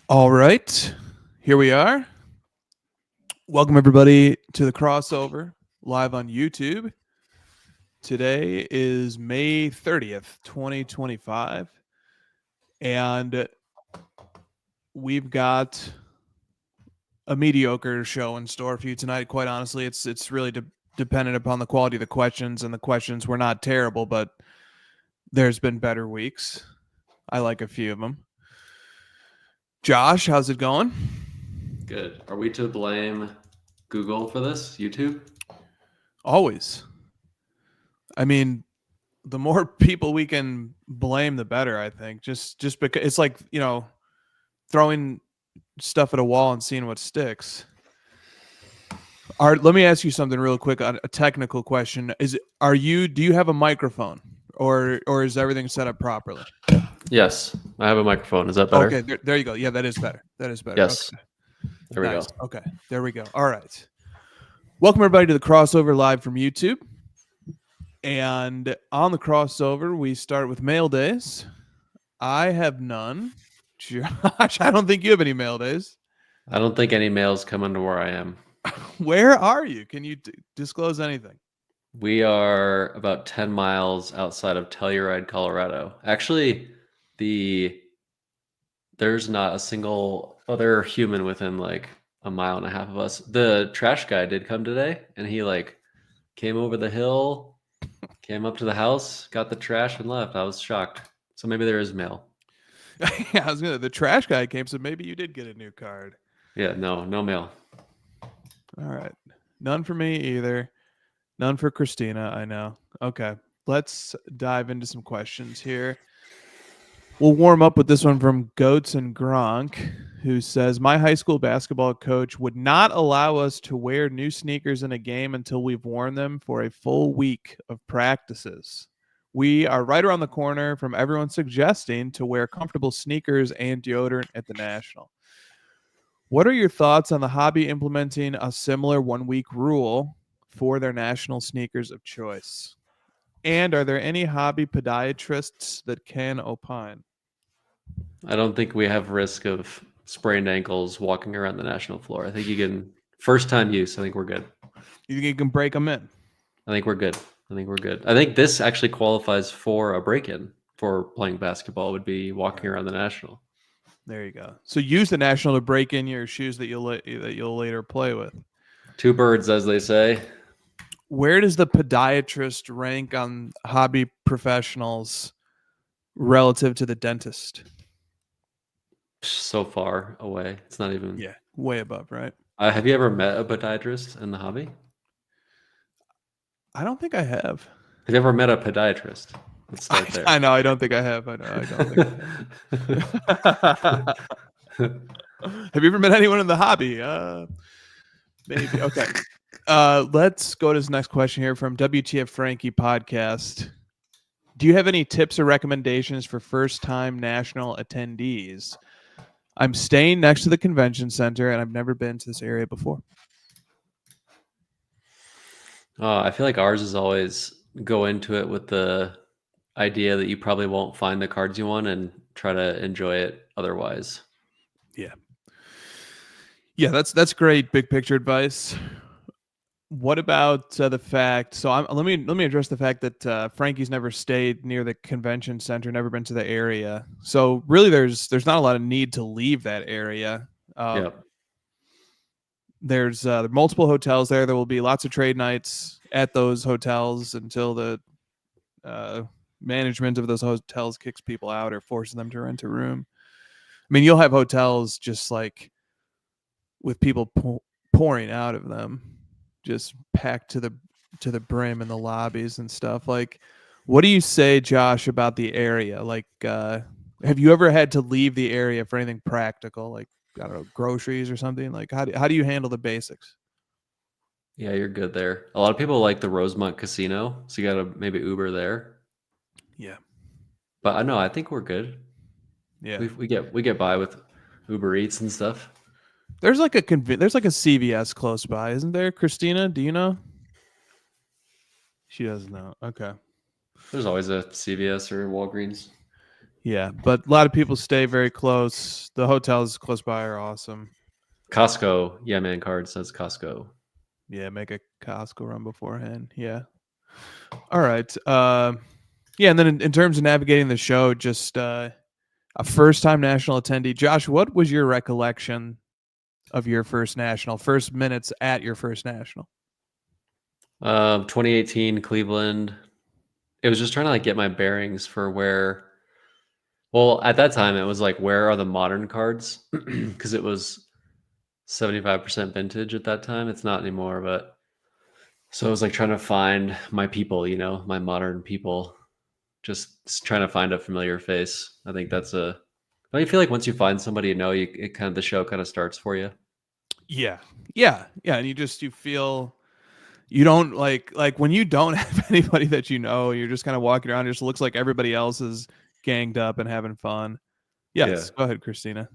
All right, here we are. Welcome everybody to the crossover live on YouTube. Today is May 30th, 2025, and we've got a mediocre show in store for you tonight. Quite honestly, it's really dependent upon the quality of the questions, and the questions were not terrible, but there's been better weeks. I like a few of them. Josh, how's it going? Good. Are we to blame Google for this? YouTube? Always. I mean, the more people we can blame, the better. I think just because it's like throwing stuff at a wall and seeing what sticks. Let me ask you something real quick on a technical question. Do you have a microphone or is everything set up properly? Yes, I have a microphone. Is that better? Okay, there you go. Yeah, that is better. That is better. Yes. Okay. There we go. Okay, there we go. All right. Welcome everybody to the crossover live from YouTube. And on the crossover, we start with mail days. I have none. Josh, I don't think you have any mail days. I don't think any mail's coming to where I am. Where are you? Can you disclose anything? We are about 10 miles outside of Telluride, Colorado. Actually, there's not a single other human within like a mile and a half of us. The trash guy did come today, and he came over the hill, came up to the house, got the trash, and left. I was shocked. So maybe there is mail. Yeah, the trash guy came, so maybe you did get a new card. Yeah, no mail. All right. None for me either. None for Christina, I know. Okay. Let's dive into some questions here. We'll warm up with this one from Goats and Gronk, who says, my high school basketball coach would not allow us to wear new sneakers in a game until we've worn them for a full week of practices. We are right around the corner from everyone suggesting to wear comfortable sneakers and deodorant at the National. What are your thoughts on the hobby implementing a similar 1 week rule for their national sneakers of choice? And are there any hobby podiatrists that can opine? I don't think we have risk of sprained ankles walking around the national floor. I think you can first time use. I think we're good. You think you can break them in? I think we're good. I think this actually qualifies for a break-in for playing basketball. Would be walking around the national. There you go. So use the national to break in your shoes that you'll later play with. Two birds, as they say. Where does the podiatrist rank on hobby professionals relative to the dentist? So far away. It's not even. Yeah, way above, right? Have you ever met a podiatrist in the hobby? I don't think I have. Have you ever met a podiatrist? Let's start there. I know. I don't think I have. I know. I don't think I have. Have you ever met anyone in the hobby? Maybe. Okay. Let's go to this next question here from WTF Frankie podcast. Do you have any tips or recommendations for first-time national attendees? I'm staying next to the convention center, and I've never been to this area before. I feel like ours is always go into it with the idea that you probably won't find the cards you want and try to enjoy it otherwise. Yeah, that's great big picture advice. What about the fact? So let me address the fact that Frankie's never stayed near the convention center, never been to the area. So really, there's not a lot of need to leave that area. Yep. There's multiple hotels there. There will be lots of trade nights at those hotels until the management of those hotels kicks people out or forces them to rent a room. I mean, you'll have hotels just like with people pouring out of them, just packed to the brim in the lobbies and stuff. Like, what do you say, Josh, about the area? Like, have you ever had to leave the area for anything practical, like, I don't know, groceries or something? Like, how do you handle the basics? Yeah, you're good there. A lot of people like the Rosemont Casino, so you got to maybe Uber there. Yeah. But I know, I think we're good. Yeah. We get by with Uber Eats and stuff. There's like a CVS close by, isn't there? Christina, do you know? She doesn't know. Okay. There's always a CVS or Walgreens. Yeah, but a lot of people stay very close. The hotels close by are awesome. Costco, yeah, man. Card says Costco. Yeah, make a Costco run beforehand. Yeah. All right. Yeah, and then in terms of navigating the show, just a first-time national attendee. Josh, what was your recollection of your first minutes at your first national? 2018 Cleveland. It was just trying to like get my bearings for where. Well, at that time, it was like, where are the modern cards? Because it was 75% vintage at that time. It's not anymore, but so I was like trying to find my people, my modern people, just trying to find a familiar face. I think that's a. Don't you feel like once you find somebody it kind of the show kind of starts for you? Yeah. Yeah. Yeah. And you feel you don't like when you don't have anybody that you know, you're just kind of walking around, it just looks like everybody else is ganged up and having fun. Yeah. Yes. Go ahead, Christina.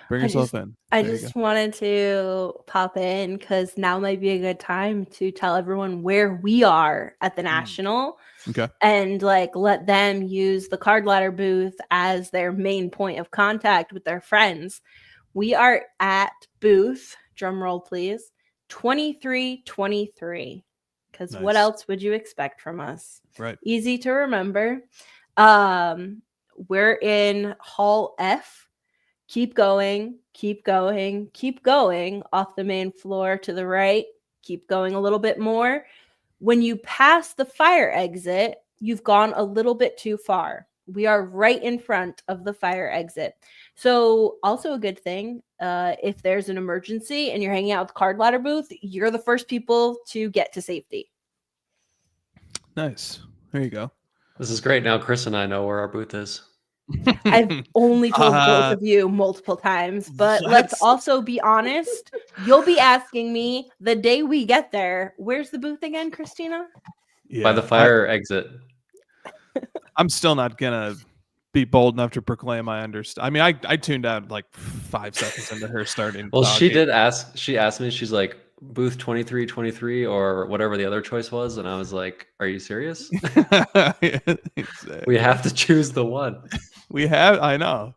Bring I yourself just in. I There you go. just wanted to pop in because now might be a good time to tell everyone where we are at the national Okay. and like let them use the card ladder booth as their main point of contact with their friends. We are at booth, drum roll please, 2323. Because what Nice. else would you expect from us? Right. Easy to remember. Um, we're in Hall F. Keep going, keep going, keep going off the main floor to the right. Keep going a little bit more. When you pass the fire exit, you've gone a little bit too far. We are right in front of the fire exit. So, also a good thing, if there's an emergency and you're hanging out with the card ladder booth, you're the first people to get to safety. Nice. There you go. This is great. Now Chris and I know where our booth is. I've only told both Uh, of you multiple times, but let's let's also be honest. You'll be asking me the day we get there, where's the booth again, Christina? By the yeah. fire exit. I'm still not gonna be bold enough to proclaim I understand. I mean, I tuned out like 5 seconds into her starting Well, talking. she asked me, she's like, booth 2323 or whatever the other choice was. And I was like, are you serious? We have to choose the one. We have. I know.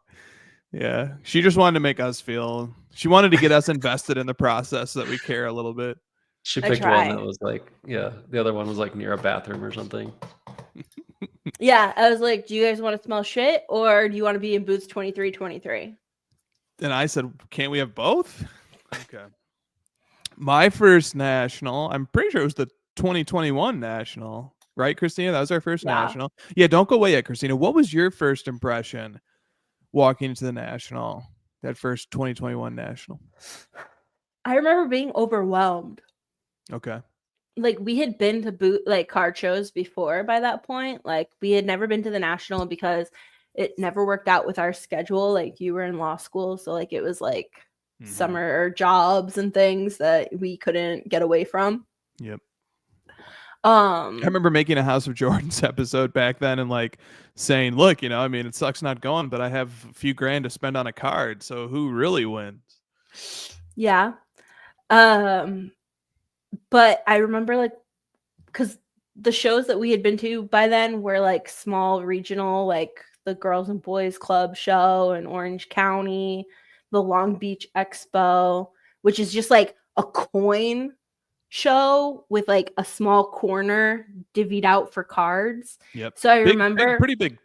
Yeah, she just wanted to make us feel. She wanted to get us invested in the process so that we care a little bit. She I picked one that try. was like, yeah, the other one was like near a bathroom or something. Yeah, I was like, do you guys want to smell shit or do you want to be in booth 2323? And I said, "Can't we have both?" Okay. My first national. I'm pretty sure it was the 2021 national, right, Christina? That was our first Yeah. national. Yeah, don't go away yet, Christina. What was your first impression walking into the national? That first 2021 national. I remember being overwhelmed. Okay. Like we had been to card shows before by that point. Like we had never been to the national because it never worked out with our schedule. Like you were in law school, so like it was like summer jobs and things that we couldn't get away from. Yep. I remember making a House of Jordans episode back then and like saying, look, I mean, it sucks not going, but I have a few grand to spend on a card. So who really wins? Yeah. But I remember like, because the shows that we had been to by then were like small regional, like the Girls and Boys Club show in Orange County, the Long Beach Expo, which is just like a coin show with like a small corner divvied out for cards. Yep. So I remember pretty big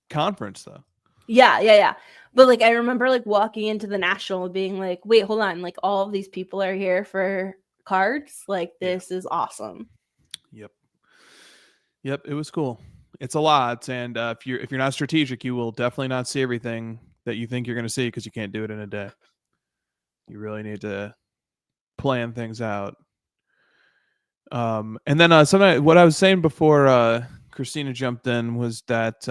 conference though. Yeah. But like I remember like walking into the national being like, wait, hold on, like all of these people are here for cards. Like this is awesome. Yep. It was cool. It's a lot, and if you're not strategic, you will definitely not see everything that you think you're going to see because you can't do it in a day. You really need to plan things out. And then what I was saying before Christina jumped in was that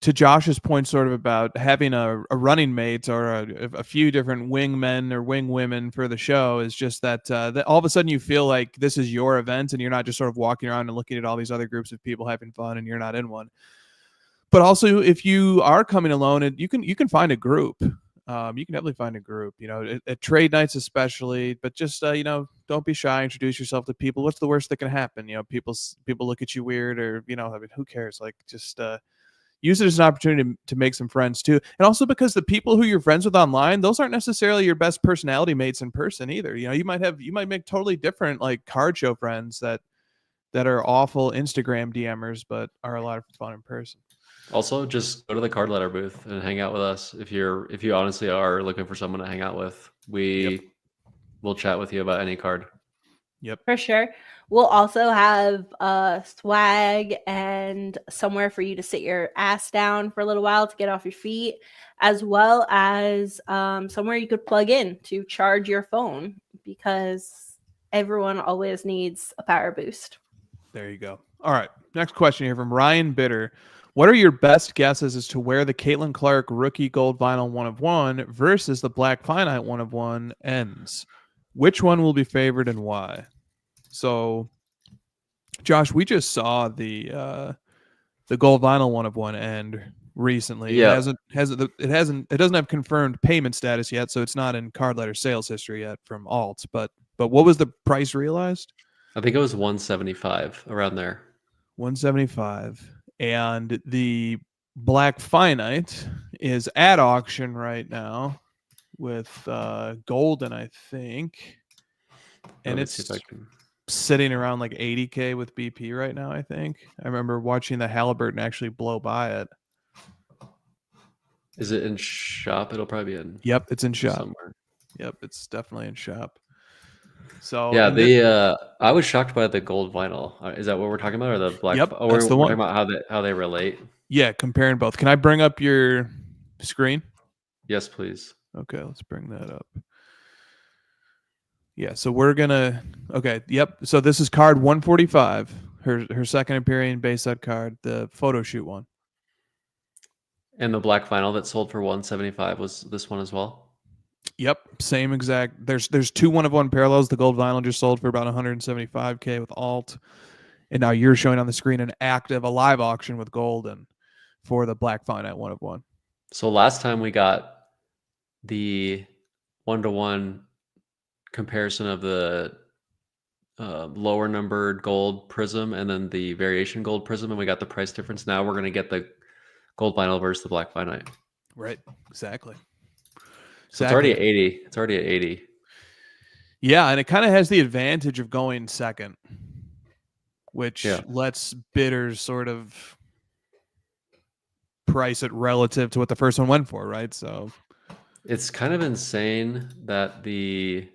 to Josh's point, sort of about having a running mate or a few different wingmen or wing women for the show is just that all of a sudden you feel like this is your event and you're not just sort of walking around and looking at all these other groups of people having fun and you're not in one. But also, if you are coming alone, you can find a group. You can definitely find a group, at trade nights especially, but just, don't be shy, introduce yourself to people. What's the worst that can happen? People look at you weird or, I mean, who cares? Like just, use it as an opportunity to make some friends too. And also because the people who you're friends with online, those aren't necessarily your best personality mates in person either. You know, you might make totally different like card show friends that are awful Instagram DMers, but are a lot of fun in person. Also, just go to the card letter booth and hang out with us if you honestly are looking for someone to hang out with. We will chat with you about any card. Yep. For sure. We'll also have swag and somewhere for you to sit your ass down for a little while to get off your feet, as well as somewhere you could plug in to charge your phone, because everyone always needs a power boost. There you go. All right. Next question here from Ryan Bitter. What are your best guesses as to where the Caitlin Clark rookie gold vinyl 1 of 1 versus the Black Finite 1 of 1 ends? Which one will be favored and why? So, Josh, we just saw the gold vinyl 1 of 1 end recently. Yeah. It doesn't have confirmed payment status yet, so it's not in card letter sales history yet from Alt. But what was the price realized? I think it was 175 around there. 175. And the Black Finite is at auction right now with Golden, I think. And it's sitting around like 80K with BP right now, I think. I remember watching the Halliburton actually blow by it. Is it in shop? It'll probably be in. Yep, it's in shop. Somewhere. Yep, it's definitely in shop. So yeah, I was shocked by the gold vinyl. Is that what we're talking about, or the black? Yep, oh, that's the we're one. talking about how they relate. Yeah, comparing both. Can I bring up your screen? Yes, please. Okay, let's bring that up. Yeah, so we're gonna. Okay, yep. So this is card 145. Her second appearing base set card, the photo shoot one. And the black vinyl that sold for 175 was this one as well. Yep, same exact. There's 2 1 of 1 parallels. The gold vinyl just sold for about 175K with Alt, and now you're showing on the screen a live auction with Golden for the Black Finite 1 of 1. So last time we got the 1-to-1 comparison of the lower numbered gold prism and then the variation gold prism, and we got the price difference. Now we're going to get the gold vinyl versus the Black Finite. Right, exactly. So it's already at 80. It's already at 80. Yeah, and it kind of has the advantage of going second, which lets bidders sort of price it relative to what the first one went for, right? So it's kind of insane that the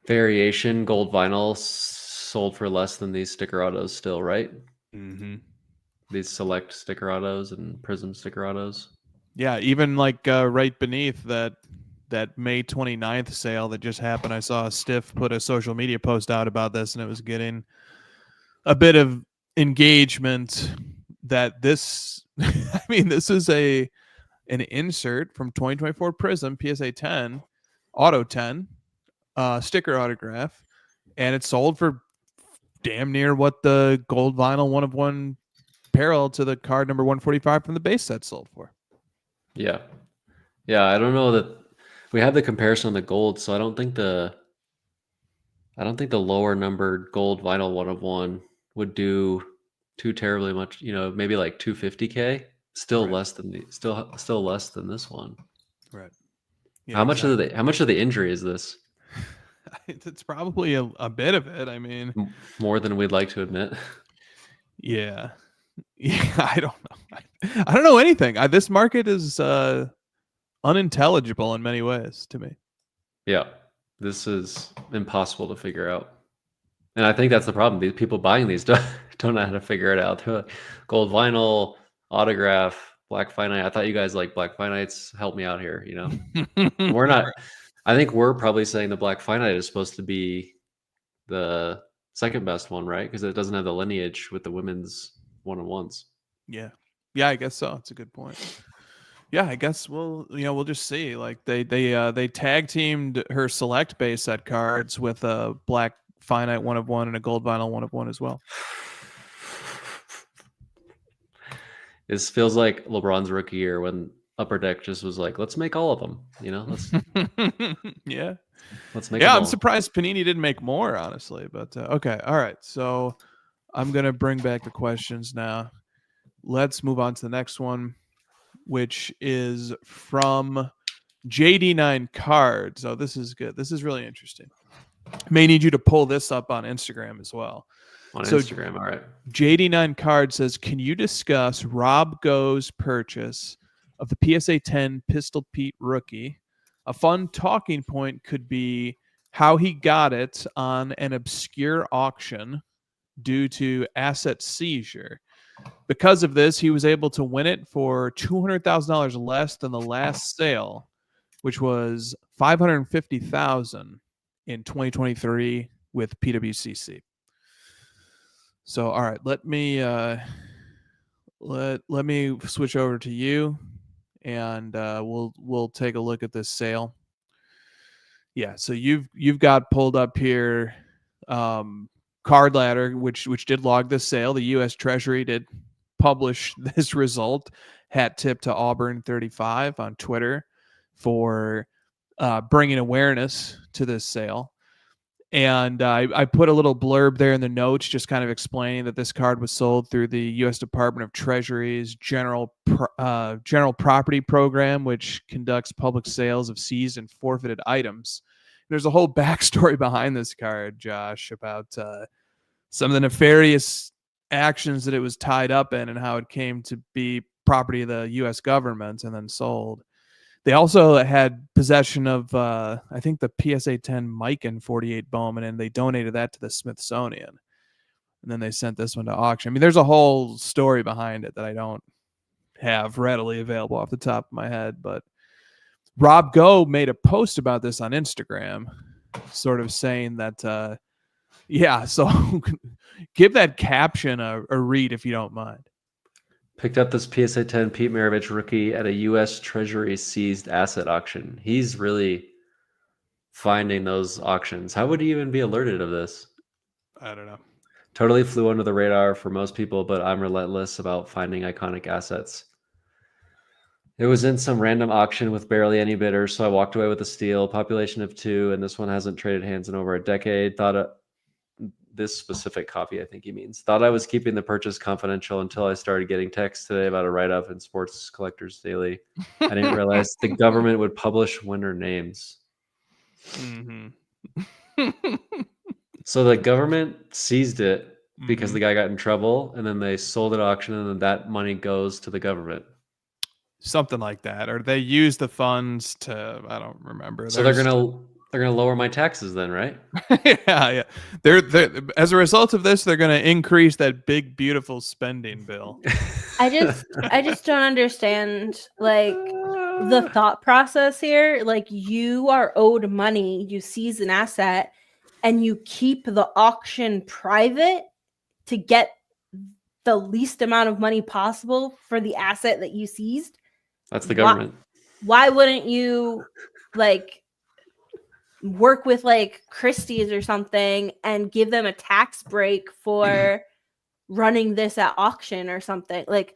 variation gold vinyl sold for less than these sticker autos still, right? Mm-hmm. These select sticker autos and prism sticker autos. Yeah, even like right beneath that May 29th sale that just happened, I saw Stiff put a social media post out about this, and it was getting a bit of engagement that this, I mean, this is an insert from 2024 Prism PSA 10, Auto 10, sticker autograph, and it sold for damn near what the gold vinyl 1 of 1 parallel to the card number 145 from the base set sold for. Yeah. I don't know that we have the comparison on the gold, so I don't think the lower numbered gold vinyl 1 of 1 would do too terribly much. You know, maybe like 250K. Still right. less than still less than this one. Right. Yeah, how much of the injury is this? It's probably a bit of it. I mean, more than we'd like to admit. Yeah. I don't know. I don't know anything. This market is unintelligible in many ways to me. Yeah, this is impossible to figure out, and I think that's the problem. These people buying these don't know how to figure it out. Gold vinyl, autograph, Black Finite. I thought you guys like Black Finites. Help me out here. You know, we're not. I think we're probably saying the Black Finite is supposed to be the second best one, right? Because it doesn't have the lineage with the women's 1-on-1s. Yeah, I guess so. It's a good point. Yeah, I guess we'll just see. Like they tag teamed her select base set cards with a Black Finite 1 of 1 and a gold vinyl 1 of 1 as well. This feels like LeBron's rookie year when Upper Deck just was like, let's make all of them. You know, let's yeah. Let's make. Yeah, I'm surprised Panini didn't make more, honestly. But okay, all right. So I'm gonna bring back the questions now. let's move on to the next one, which is from JD9 Cards. Oh, this is good. This is really interesting. May need you to pull this up on Instagram as well. On So Instagram, all right. JD9 Card says, can you discuss Rob Go's purchase of the PSA 10 Pistol Pete rookie? A fun talking point could be how he got it on an obscure auction due to asset seizure. Because of this, he was able to win it for $200,000 less than the last sale, which was $550,000 in 2023 with PWCC. So, all right, let me let me switch over to you, and we'll take a look at this sale. Yeah, so you've got pulled up here, Card Ladder, which did log this sale. The U.S. Treasury did publish this result. Hat tip to Auburn 35 on Twitter for bringing awareness to this sale. And I put a little blurb there in the notes just kind of explaining that this card was sold through the U.S. Department of Treasury's General Property Program, which conducts public sales of seized and forfeited items. There's a whole backstory behind this card, Josh, about some of the nefarious actions that it was tied up in and how it came to be property of the U.S. government and then sold. They also had possession of, I think, the PSA 10 Mikan 48 Bowman, and they donated that to the Smithsonian. And then they sent this one to auction. I mean, there's a whole story behind it that I don't have readily available off the top of my head. But Rob Go made a post about this on Instagram, sort of saying that, yeah, so give that caption a read if you don't mind. Picked up this PSA 10 Pete Maravich rookie at a U.S. Treasury seized asset auction. He's really finding those auctions. How would he even be alerted of this? I don't know. Totally flew under the radar for most people, but I'm relentless about finding iconic assets. It was in some random auction with barely any bidders, so I walked away with a steal, population of 2, and this one hasn't traded hands in over a decade. This specific copy, I think he means. Thought I was keeping the purchase confidential until I started getting texts today about a write-up in Sports Collectors Daily. I didn't realize the government would publish winner names. Mm-hmm. So the government seized it because the guy got in trouble, and then they sold it at auction, and then that money goes to the government. Something like that. Or they use the funds to, I don't remember. So they're gonna lower my taxes then, right? Yeah. They're as a result of this, they're gonna increase that big, beautiful spending bill. I just don't understand like the thought process here. Like, you are owed money, you seize an asset, and you keep the auction private to get the least amount of money possible for the asset that you seized. That's the government. Why wouldn't you like work with like Christie's or something and give them a tax break for running this at auction or something? Like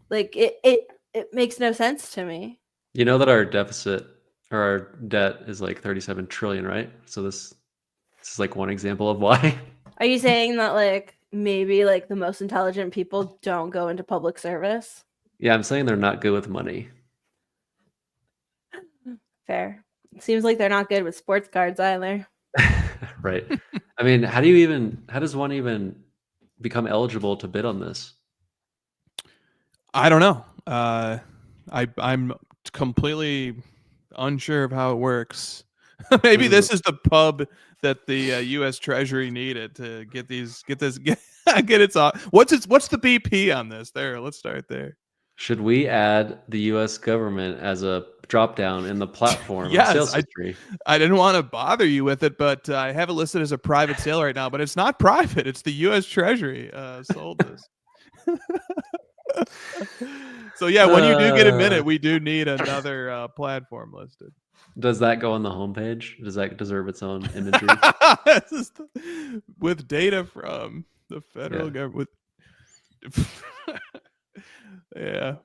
it makes no sense to me. You know that our deficit or our debt is like 37 trillion, right? So this is like one example of why. Are you saying that like maybe like the most intelligent people don't go into public service? Yeah, I'm saying they're not good with money. Fair. Seems like they're not good with sports cards either. Right. I mean, how does one even become eligible to bid on this? I don't know. I'm completely unsure of how it works. Maybe this is the pub that the U.S. Treasury needed to get its off. What's the BP on this? There, let's start there. Should we add the U.S. government as a drop down in the platform? Yes, sales history? I didn't want to bother you with it, but I have it listed as a private sale right now. But it's not private; it's the U.S. Treasury sold this. So yeah, when you do get a minute, we do need another platform listed. Does that go on the homepage? Does that deserve its own imagery? With data from the federal government. Yeah.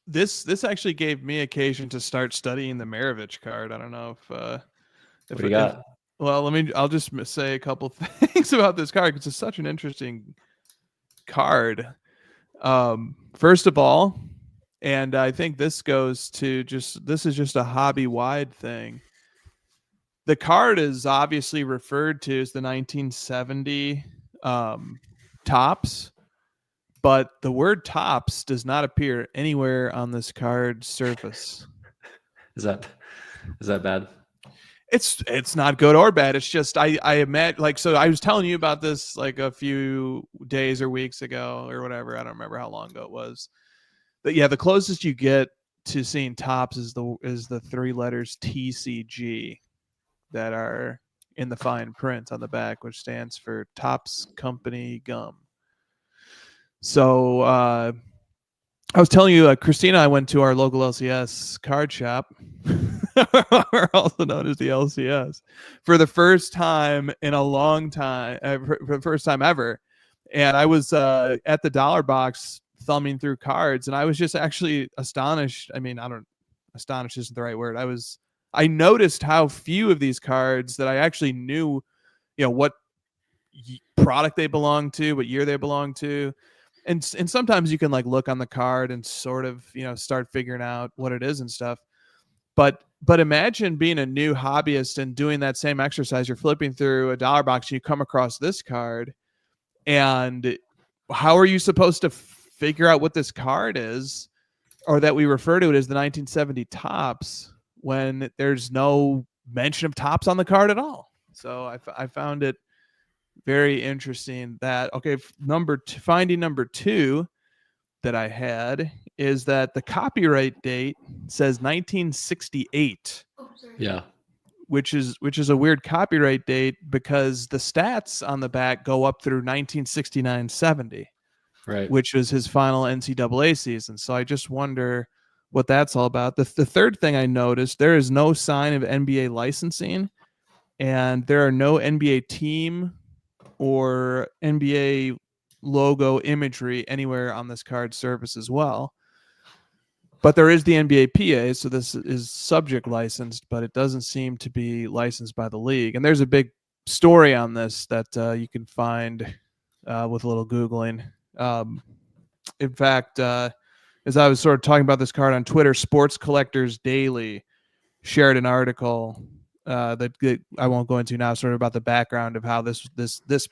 This actually gave me occasion to start studying the Maravich card. I don't know if what do you got? Well, I'll just say a couple things about this card because it's such an interesting card. First of all, and I think this goes to this is just a hobby wide thing. The card is obviously referred to as the 1970 tops, but the word tops does not appear anywhere on this card's surface. Is that bad? It's not good or bad. It's just I imagine, like, so I was telling you about this like a few days or weeks ago or whatever. I don't remember how long ago it was. But yeah, the closest you get to seeing tops is the three letters TCG that are in the fine print on the back, which stands for Topps Company Gum. So I was telling you, Christina and I went to our local LCS card shop, also known as the LCS, for the first time in a long time, for the first time ever. And I was at the dollar box thumbing through cards, and I was just actually astonished. I mean, astonished isn't the right word. I noticed how few of these cards that I actually knew, what product they belong to, what year they belong to. And sometimes you can like look on the card and sort of, start figuring out what it is and stuff. But imagine being a new hobbyist and doing that same exercise. You're flipping through a dollar box and you come across this card, and how are you supposed to figure out what this card is, or that we refer to it as the 1970 tops, when there's no mention of tops on the card at all? So I found it very interesting that, okay, finding number two that I had is that the copyright date says 1968. Yeah. Which is a weird copyright date because the stats on the back go up through 1969-70, right, which was his final NCAA season. So I just wonder what that's all about. The third thing I noticed, there is no sign of NBA licensing, and there are no NBA team or NBA logo imagery anywhere on this card surface as well. But there is the NBA PA, so this is subject licensed, but it doesn't seem to be licensed by the league. And there's a big story on this that you can find with a little Googling. In fact, as I was sort of talking about this card on Twitter, Sports Collectors Daily shared an article that I won't go into now, sort of about the background of how this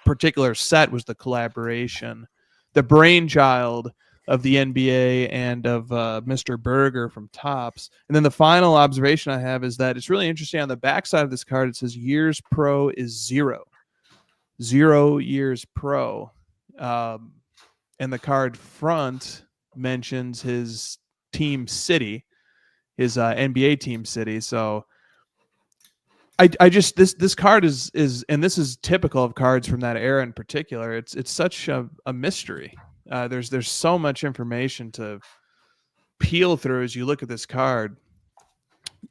particular set was the collaboration, the brainchild of the NBA and of Mr. Berger from Topps. And then the final observation I have is that it's really interesting. On the backside of this card, it says years pro is 0 years pro. And the card front mentions his team city, his NBA team city. So I just this card is and this is typical of cards from that era in particular. It's such a mystery. There's so much information to peel through as you look at this card,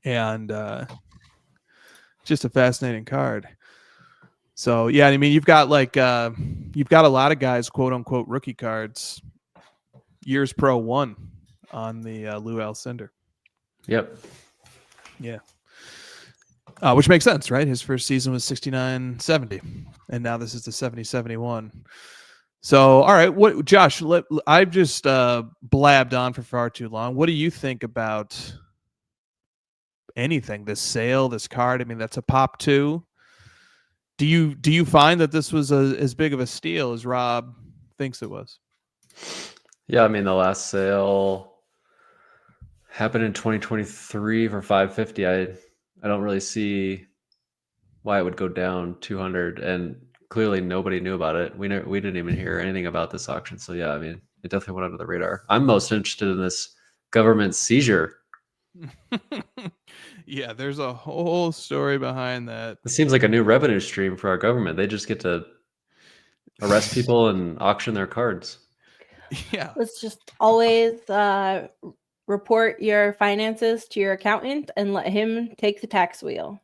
and just a fascinating card. So yeah, I mean, you've got a lot of guys, quote unquote, rookie cards, years pro 1 on the Lou Alcindor. Yep. Yeah. Which makes sense, right? His first season was 69-70, and now this is the 70-71. So, all right, Josh? I've just blabbed on for far too long. What do you think about anything? This sale, this card. I mean, that's a pop 2. Do you find that this was as big of a steal as Rob thinks it was? Yeah, I mean, the last sale happened in 2023 for $550. I don't really see why it would go down 200, and clearly nobody knew about it. We didn't even hear anything about this auction. So yeah, I mean, it definitely went under the radar. I'm most interested in this government seizure. Yeah, there's a whole story behind that. It seems like a new revenue stream for our government. They just get to arrest people and auction their cards. Yeah. Let's just always report your finances to your accountant and let him take the tax wheel.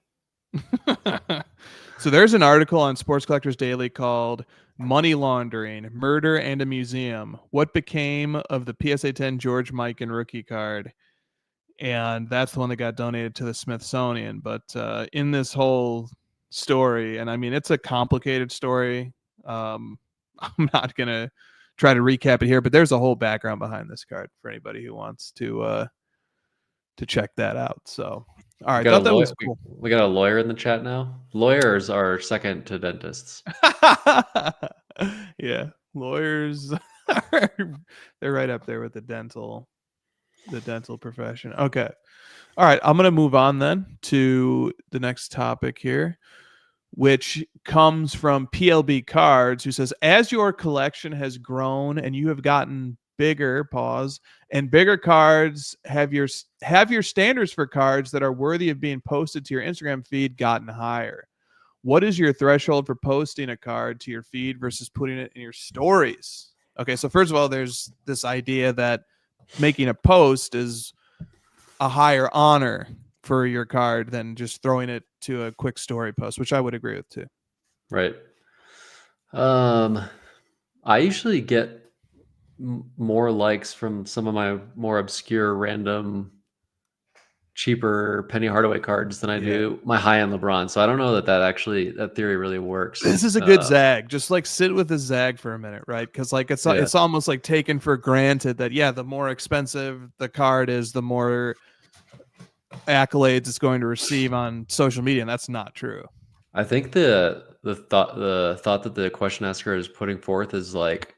So there's an article on Sports Collectors Daily called Money Laundering, Murder and a Museum. What became of the PSA 10 George Mikan rookie card? And that's the one that got donated to the Smithsonian. But in this whole story, and I mean it's a complicated story. I'm not gonna try to recap it here, but there's a whole background behind this card for anybody who wants to check that out. So, all right, thought that was cool. We got a lawyer in the chat now. Lawyers are second to dentists. Yeah, lawyers, they're right up there with the dental profession. Okay. All right, I'm going to move on then to the next topic here, which comes from PLB Cards, who says, as your collection has grown and you have gotten bigger, and bigger cards, have your standards for cards that are worthy of being posted to your Instagram feed gotten higher? What is your threshold for posting a card to your feed versus putting it in your stories? Okay, so first of all, there's this idea that making a post is a higher honor for your card than just throwing it to a quick story post, which I would agree with too. Right. I usually get more likes from some of my more obscure, random, cheaper Penny Hardaway cards than I do my high-end LeBron. So I don't know that theory really works. This is a good zag. Just like sit with the zag for a minute, right? Because like it's almost like taken for granted that the more expensive the card is, the more accolades it's going to receive on social media, and that's not true. I think the thought that the question asker is putting forth is like,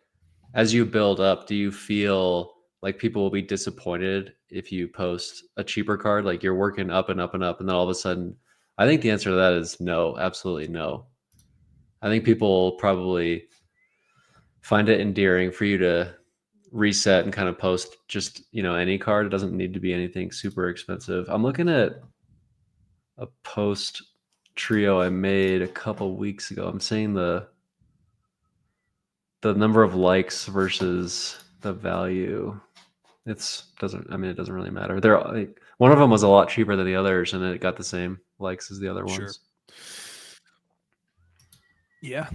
as you build up, do you feel like people will be disappointed if you post a cheaper card? Like you're working up and up and up, and then all of a sudden, I think the answer to that is no, absolutely no. I think people will probably find it endearing for you to reset and kind of post just, any card. It doesn't need to be anything super expensive. I'm looking at a post trio I made a couple weeks ago. I'm saying the number of likes versus the value. It doesn't really matter. One of them was a lot cheaper than the others, and it got the same likes as the other ones. Yeah.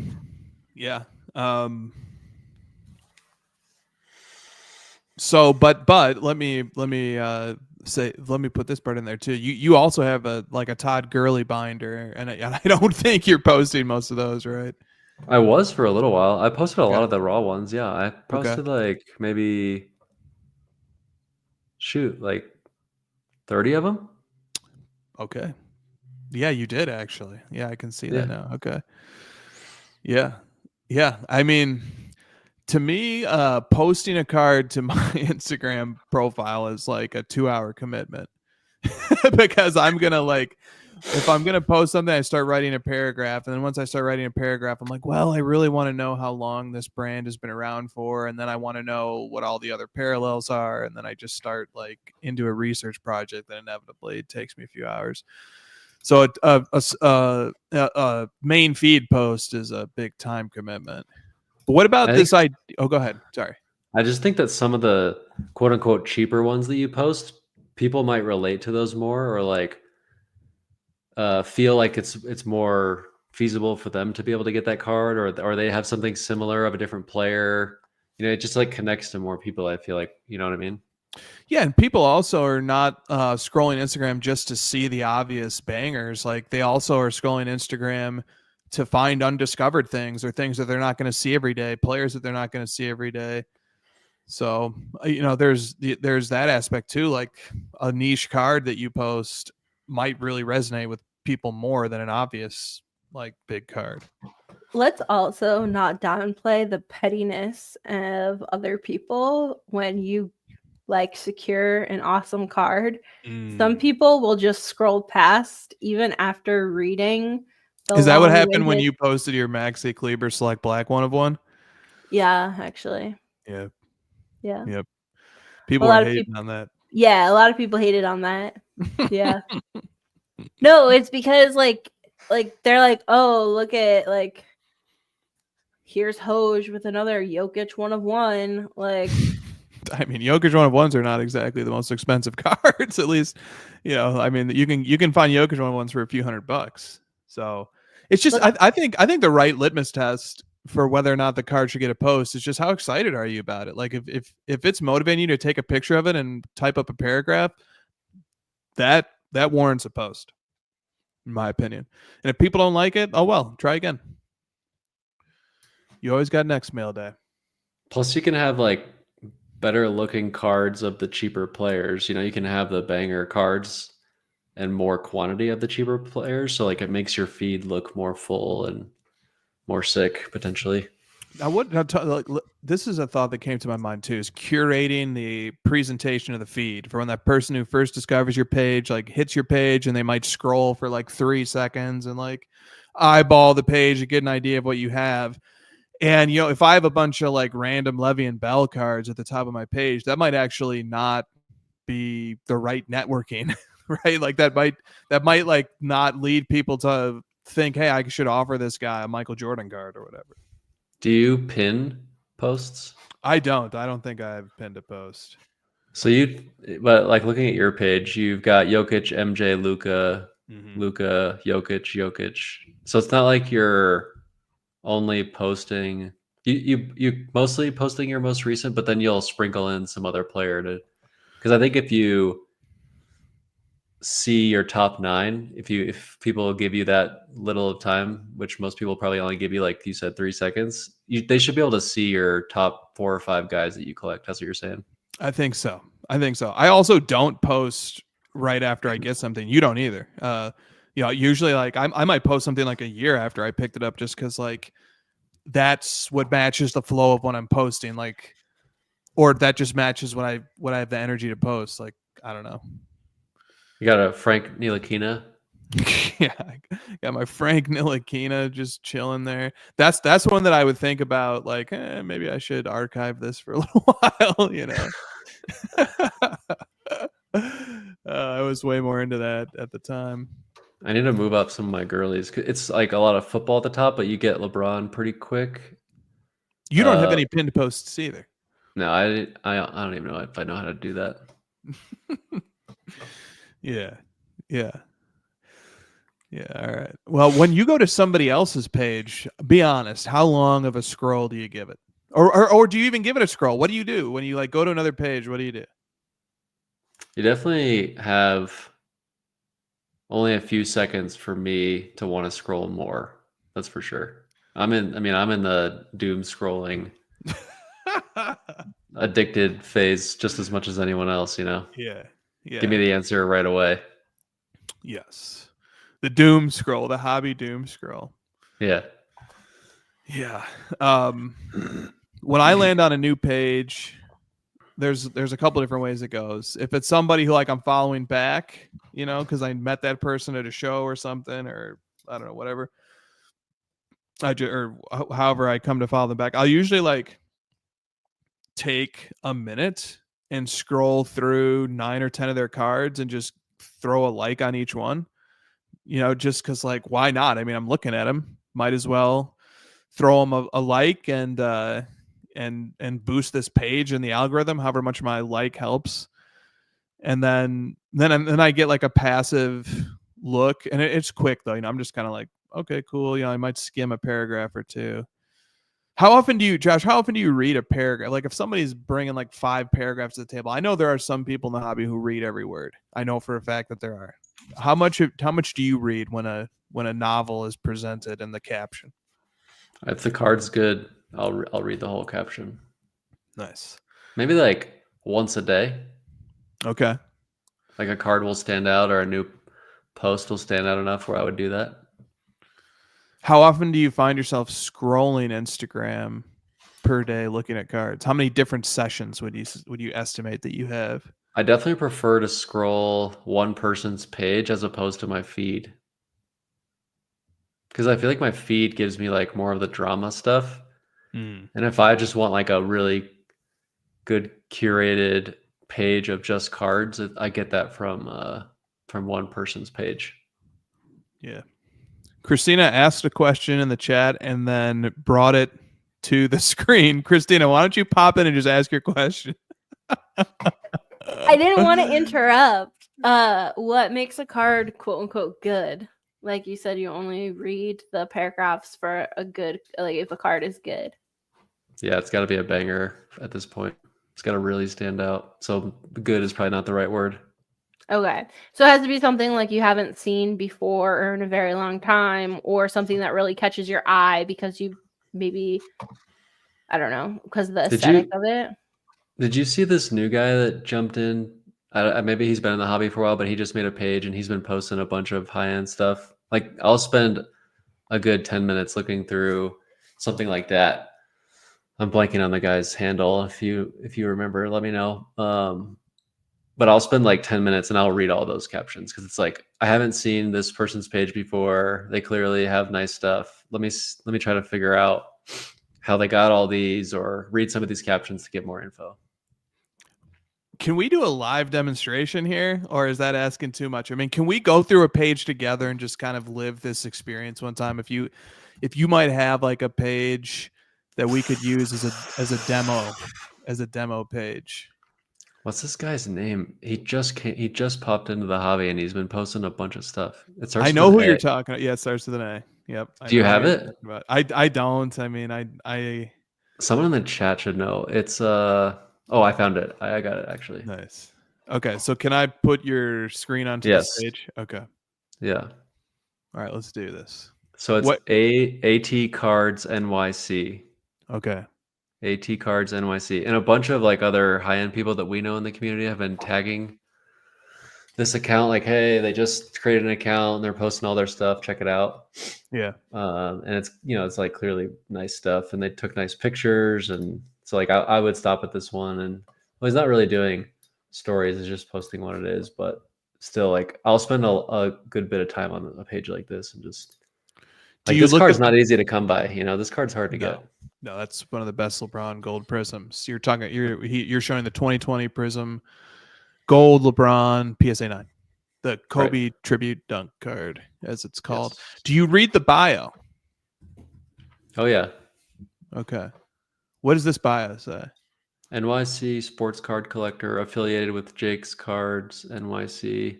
So, but let me put this part in there too. You also have a Todd Gurley binder, and I don't think you're posting most of those, right? I was for a little while. I posted a lot of the raw ones. Yeah, I posted maybe 30 of them. Okay. Yeah, you did actually. Yeah, I can see that now. Okay. Yeah. I mean, to me, posting a card to my Instagram profile is like a 2-hour commitment because I'm gonna if I'm gonna post something, I start writing a paragraph, and then once I start writing a paragraph, I'm like, well, I really want to know how long this brand has been around for, and then I want to know what all the other parallels are, and then I just start into a research project that inevitably takes me a few hours. So a main feed post is a big time commitment. But what about this idea? Oh, go ahead. Sorry. I just think that some of the quote unquote cheaper ones that you post, people might relate to those more, or feel like it's more feasible for them to be able to get that card, or they have something similar of a different player. It just connects to more people. I feel like, you know what I mean? Yeah, and people also are not scrolling Instagram just to see the obvious bangers. Like they also are scrolling Instagram to find undiscovered things, or things that they're not going to see every day, players that they're not going to see every day. So, there's that aspect too. Like a niche card that you post might really resonate with people more than an obvious big card. Let's also not downplay the pettiness of other people when you secure an awesome card. Some people will just scroll past even after reading. Is that what happened when you posted your Maxi Kleber Select Black 1/1? Yeah, actually. Yeah. Yep. People are hating on that. Yeah, a lot of people hated on that. Yeah. No, it's because they're like, oh, look at here's Hoj with another Jokic 1/1. I mean, Jokic 1/1s are not exactly the most expensive cards. At least, I mean, you can find Jokic 1/1s for a few $100. So it's just, I think the right litmus test for whether or not the card should get a post is just how excited are you about it. Like if it's motivating you to take a picture of it and type up a paragraph, that warrants a post. in my opinion. And if people don't like it, oh well, try again. You always got next mail day. Plus, you can have like better looking cards of the cheaper players. You know, you can have the banger cards and more quantity of the cheaper players. So like it makes your feed look more full and more sick potentially. This is a thought that came to my mind too, is curating the presentation of the feed for when that person who first discovers your page, like hits your page and they might scroll for like 3 seconds and like eyeball the page to get an idea of what you have. And, you know, if I have a bunch of like random Levy and Bell cards at the top of my page, that might actually not be the right networking, right? Like that might like not lead people to think, hey, I should offer this guy a Michael Jordan card or whatever. Do you pin posts? I don't think I've pinned a post. So but like looking at your page, you've got Jokic, MJ, Luka, Luka, Jokic. So it's not like you're only posting. You mostly posting your most recent, but then you'll sprinkle in some other player because I think if you see your top 9, if people give you that little of time, which most people probably only give you, like you said, 3 seconds, they should be able to see your top 4 or 5 guys that you collect. That's what you're saying. I think so. I also don't post right after I get something. You don't either. You know, usually like I might post something like a year after I picked it up, just because like that's what matches the flow of when I'm posting, like, or that just matches when I have the energy to post. Like, I don't know. You got a Frank Ntilikina. Yeah, I got my Frank Ntilikina just chilling there. That's one that I would think about, like, maybe I should archive this for a little while, you know. I was way more into that at the time. I need to move up some of my girlies. It's like a lot of football at the top, but you get LeBron pretty quick. You don't have any pinned posts either. No, I don't even know if I know how to do that. Yeah. All right. Well, when you go to somebody else's page, be honest. How long of a scroll do you give it, or do you even give it a scroll? What do you do when you like go to another page? What do you do? You definitely have only a few seconds for me to want to scroll more. That's for sure. I'm in the doom scrolling addicted phase just as much as anyone else, you know. Yeah. Give me the answer right away. Yes. The doom scroll, the hobby doom scroll. Yeah. When I land on a new page, there's a couple different ways it goes. If it's somebody who like I'm following back, you know, because I met that person at a show or something, or I don't know, whatever. Or however I come to follow them back, I'll usually like take a minute and scroll through 9 or 10 of their cards and just throw a like on each one, you know, just because like, why not? I mean, I'm looking at them, might as well throw them a like and boost this page in the algorithm, however much my like helps. And then I get like a passive look, and it's quick though. You know, I'm just kind of like, okay, cool. You know, I might skim a paragraph or two. How often do you read a paragraph? Like if somebody's bringing like 5 paragraphs to the table, I know there are some people in the hobby who read every word. I know for a fact that there are. How much do you read when a novel is presented in the caption? If the card's good, I'll read the whole caption. Nice. Maybe like once a day. Okay. Like a card will stand out or a new post will stand out enough where I would do that. How often do you find yourself scrolling Instagram per day looking at cards? How many different sessions would you estimate that you have? I definitely prefer to scroll one person's page as opposed to my feed. Because I feel like my feed gives me like more of the drama stuff. And if I just want like a really good curated page of just cards, I get that from one person's page. Yeah. Christina asked a question in the chat and then brought it to the screen. Christina, why don't you pop in and just ask your question? I didn't want to interrupt. What makes a card quote unquote good? Like you said, you only read the paragraphs for a good, like if a card is good. Yeah, it's got to be a banger at this point. It's got to really stand out. So good is probably not the right word. Okay. So it has to be something like you haven't seen before or in a very long time, or something that really catches your eye because you maybe, I don't know, because of the aesthetic of it. Did you see this new guy that jumped in? Maybe he's been in the hobby for a while, but he just made a page and he's been posting a bunch of high-end stuff. Like I'll spend a good 10 minutes looking through something like that. I'm blanking on the guy's handle. If you remember, let me know. But I'll spend like 10 minutes and I'll read all those captions because it's like I haven't seen this person's page before. They clearly have nice stuff. Let me try to figure out how they got all these or read some of these captions to get more info. Can we do a live demonstration here, or is that asking too much? I mean, can we go through a page together and just kind of live this experience one time? If you might have like a page that we could use as a demo page. What's this guy's name? He just popped into the hobby and he's been posting a bunch of stuff. It starts I know with who an you're A. talking about. Yeah, it starts with an A. Yep. Do you have it? I don't. I mean, I Someone in the chat should know. It's oh, I found it. I got it actually. nice. Okay, so can I put your screen onto Yes. this page? Okay. Yeah. All right, let's do this. So it's What? AT Cards NYC. Okay. AT Cards NYC. And a bunch of like other high-end people that we know in the community have been tagging this account like, hey, they just created an account and they're posting all their stuff. Check it out. Yeah. And it's, it's like clearly nice stuff. And they took nice pictures. And so like I would stop at this one and well, he's not really doing stories, he's just posting what it is, but still like I'll spend a good bit of time on a page like this and just like this card's not easy to come by. This card's hard to get. No, that's one of the best LeBron gold prisms. You're showing the 2020 prism gold LeBron PSA 9, the Kobe tribute dunk card, as it's called. Yes. Do you read the bio? Oh yeah. Okay. What does this bio say? NYC sports card collector affiliated with Jake's Cards NYC,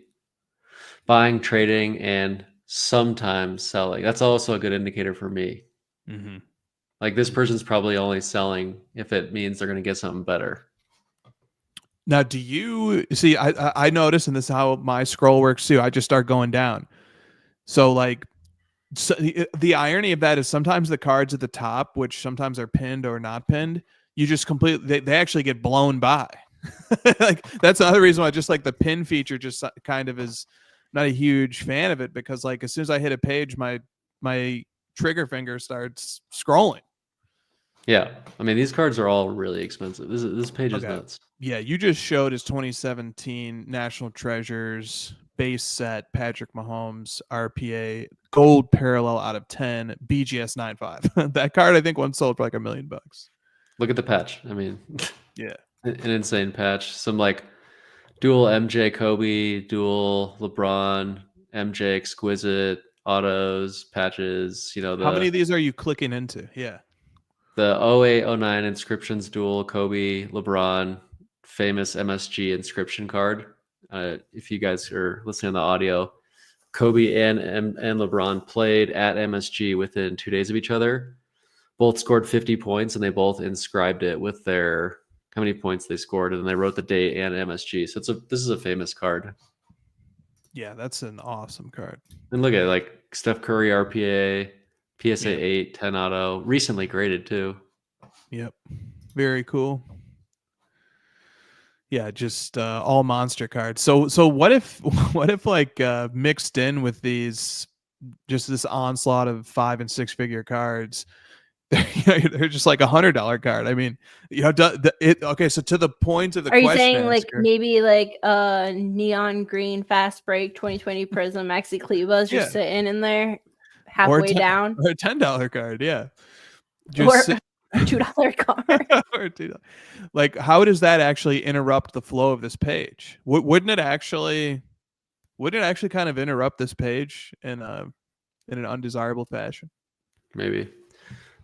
buying, trading, and sometimes selling. That's also a good indicator for me. Mm-hmm. Like this person's probably only selling if it means they're going to get something better. Now, do you see? I notice, and this is how my scroll works too. I just start going down. So, like, the irony of that is sometimes the cards at the top, which sometimes are pinned or not pinned, you just completely they actually get blown by. Like that's another reason why just like the pin feature just kind of is not a huge fan of it, because like as soon as I hit a page, my trigger finger starts scrolling. Yeah, I mean these cards are all really expensive. This page is nuts. Yeah, you just showed his 2017 National Treasures base set Patrick Mahomes RPA gold parallel out of 10 BGS 9.5. That card I think once sold for like $1 million. Look at the patch. I mean, yeah, an insane patch. Some like dual MJ Kobe, dual LeBron, MJ exquisite autos patches. How many of these are you clicking into? Yeah. The 08-09 inscriptions dual Kobe, LeBron, famous MSG inscription card. If you guys are listening on the audio, Kobe and LeBron played at MSG within 2 days of each other. Both scored 50 points, and they both inscribed it with their how many points they scored, and they wrote the date and MSG. So this is a famous card. Yeah, that's an awesome card. And look at it, like Steph Curry RPA. PSA 8, 10 auto, recently graded too. Yep. Very cool. Yeah, just all monster cards. So what if like mixed in with these, just this onslaught of 5 and 6 figure cards, they're just like $100 card. I mean, okay, so to the point of the question, are you saying like maybe like neon green fast break 2020 prism maxi Clevas just sitting in there halfway down, or a $10 card, yeah, just or a $2 card, or $2. Like, how does that actually interrupt the flow of this page? Wouldn't it actually kind of interrupt this page in an undesirable fashion? Maybe.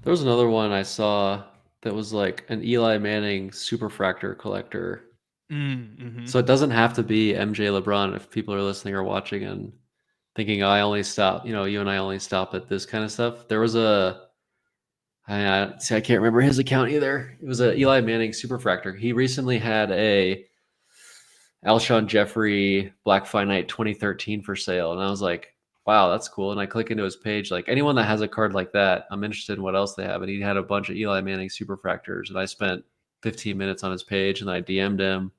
There was another one I saw that was like an Eli Manning superfractor collector. Mm-hmm. So it doesn't have to be MJ LeBron if people are listening or watching and thinking, I only stop, you and I only stop at this kind of stuff. There was I can't remember his account either. It was a Eli Manning superfractor. He recently had a Alshon Jeffrey Black Finite 2013 for sale. And I was like, wow, that's cool. And I click into his page, like anyone that has a card like that, I'm interested in what else they have. And he had a bunch of Eli Manning superfractors, and I spent 15 minutes on his page, and I DM'd him.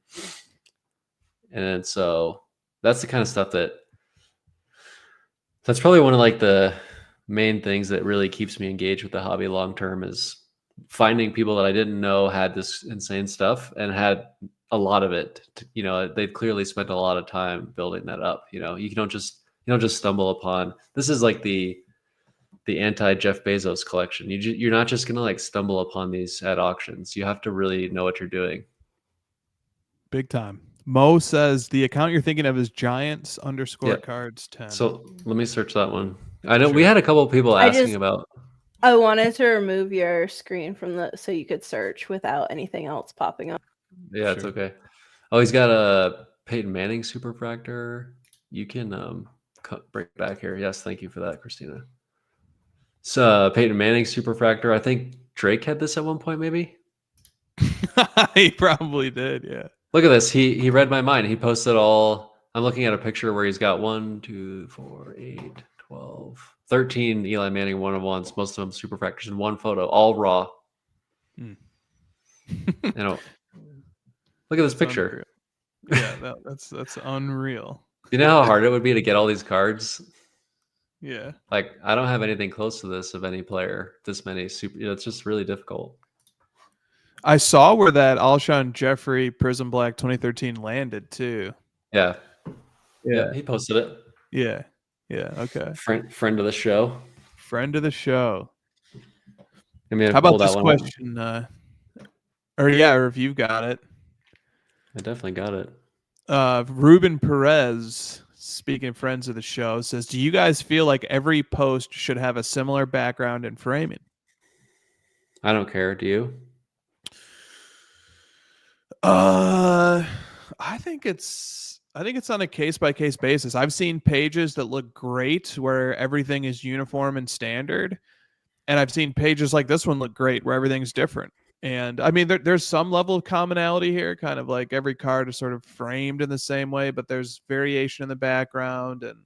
And so that's the kind of stuff that's probably one of like the main things that really keeps me engaged with the hobby long term, is finding people that I didn't know had this insane stuff and had a lot of it. You know, they've clearly spent a lot of time building that up. You know, you don't just stumble upon. This is like the anti Jeff Bezos collection. You're not just gonna like stumble upon these at auctions. You have to really know what you're doing. Big time. Mo says the account you're thinking of is Giants_cards 10. So let me search that one. I know we had a couple of people asking about. I wanted to remove your screen from so you could search without anything else popping up. Yeah, it's okay. Oh, he's got a Peyton Manning superfractor. You can bring it back here. Yes, thank you for that, Christina. So Peyton Manning superfractor. I think Drake had this at one point, maybe. He probably did, yeah. Look at this. He read my mind. He posted all. I'm looking at a picture where he's got 1, 2, 4, 8, 12, 13 Eli Manning 1-of-1s, most of them superfractors in one photo, all raw. You know, look at this picture. Unreal. Yeah, that's unreal. You know how hard it would be to get all these cards? Yeah. Like, I don't have anything close to this of any player. This many super. You know, it's just really difficult. I saw where that Alshon Jeffrey Prism Black 2013 landed too. Yeah, he posted it. Yeah. Okay. Friend of the show. Friend of the show. I mean, how about this question? Or if you've got it. I definitely got it. Ruben Perez, speaking of friends of the show, says, do you guys feel like every post should have a similar background and framing? I don't care. Do you? I think it's on a case-by-case basis. I've seen pages that look great where everything is uniform and standard, and I've seen pages like this one look great where everything's different. And I mean, there's some level of commonality here, kind of like every card is sort of framed in the same way, but there's variation in the background, and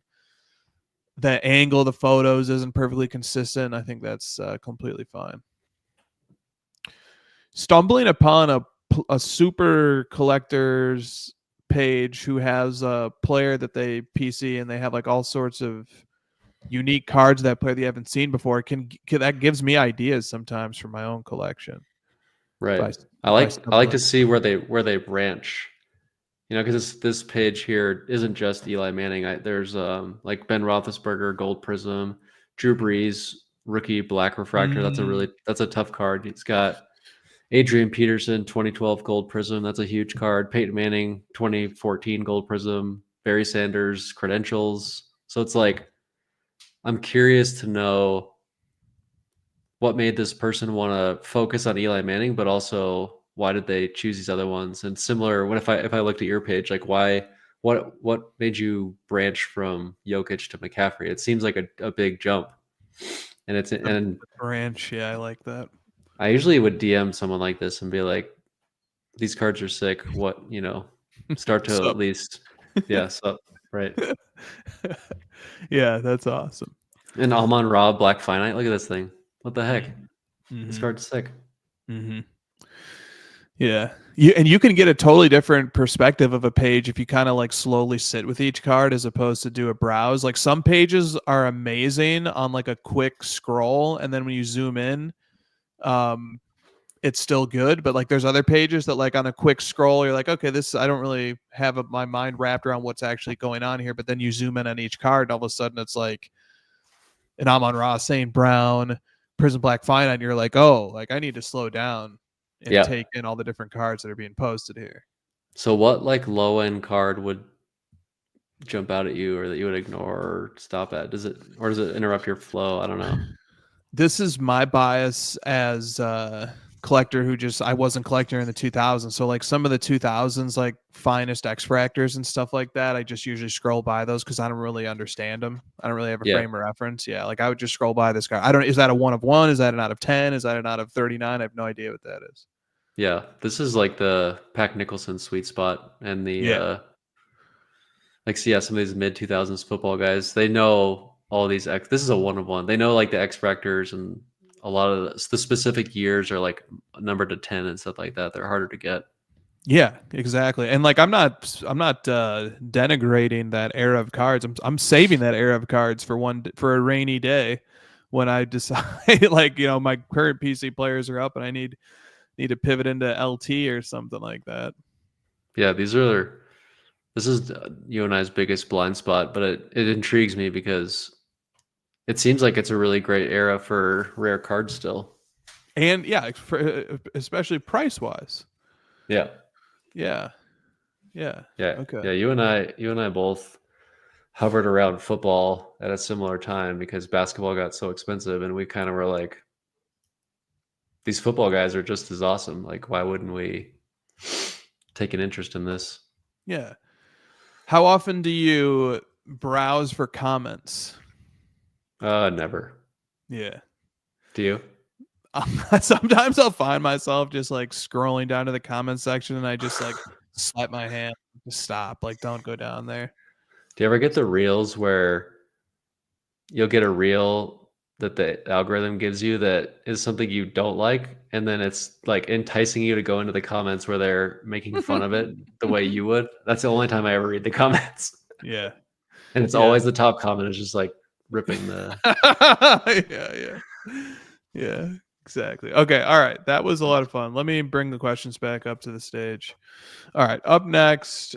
the angle of the photos isn't perfectly consistent. I think that's completely fine. Stumbling upon a super collector's page who has a player that they PC and they have like all sorts of unique cards of that player that you haven't seen before, that gives me ideas sometimes for my own collection. Right. I like to see where they branch. You know, because this page here isn't just Eli Manning. There's like Ben Roethlisberger Gold Prism, Drew Brees rookie Black Refractor. That's a tough card. It's got Adrian Peterson 2012 Gold Prism. That's a huge card. Peyton Manning 2014 Gold Prism. Barry Sanders credentials. So it's like, I'm curious to know what made this person want to focus on Eli Manning, but also why did they choose these other ones? And similar, what if I looked at your page, like what made you branch from Jokic to McCaffrey? It seems like a big jump. And it's a branch, yeah, I like that. I usually would DM someone like this and be like, these cards are sick. What, start to at least, right. Yeah, that's awesome. And Amon-Ra Black Finite, look at this thing. What the heck? This card's sick. Yeah. You can get a totally different perspective of a page if you kind of like slowly sit with each card as opposed to do a browse. Like some pages are amazing on like a quick scroll, and then when you zoom in, it's still good, but like there's other pages that like on a quick scroll you're like, okay, I don't really have my mind wrapped around what's actually going on here, but then you zoom in on each card and all of a sudden it's like an Amon-Ra St. Brown Prism Black Finite, and you're like, oh, like I need to slow down and take in all the different cards that are being posted here. So what like low end card would jump out at you or that you would ignore or stop at? Does it interrupt your flow? I don't know. This is my bias as a collector I wasn't collecting in the 2000s. So like some of the 2000s, like finest X-Fractors and stuff like that, I just usually scroll by those because I don't really understand them. I don't really have a frame of reference. Yeah, like I would just scroll by this card. Is that a 1-of-1? Is that an out of 10? Is that an out of 39? I have no idea what that is. Yeah, this is like the Pac Nicholson sweet spot and the like, see, yeah, some of these mid 2000s football guys, they know all these this is a one of one. They know like the X factors, and a lot of the specific years are like numbered to 10 and stuff like that. They're harder to get. Yeah, exactly. And like I'm not denigrating that era of cards. I'm saving that era of cards for a rainy day when I decide like, my current PC players are up and I need to pivot into LT or something like that. Yeah, this is you and I's biggest blind spot, but it intrigues me because it seems like it's a really great era for rare cards still. And yeah, especially price wise. Yeah. Yeah. Yeah. Yeah. Okay. Yeah, you and I both hovered around football at a similar time because basketball got so expensive, and we kind of were like, these football guys are just as awesome. Like, why wouldn't we take an interest in this? Yeah. How often do you browse for comments? Never. Yeah. Do you? Sometimes I'll find myself just like scrolling down to the comment section and I just like slap my hand, just stop, like don't go down there. Do you ever get the reels where you'll get a reel that the algorithm gives you that is something you don't like, and then it's like enticing you to go into the comments where they're making fun of it the way you would? That's the only time I ever read the comments. Yeah. And it's Yeah. always the top comment is just like ripping the yeah, exactly. Okay, all right, that was a lot of fun. Let me bring the questions back up to the stage. All right, up next,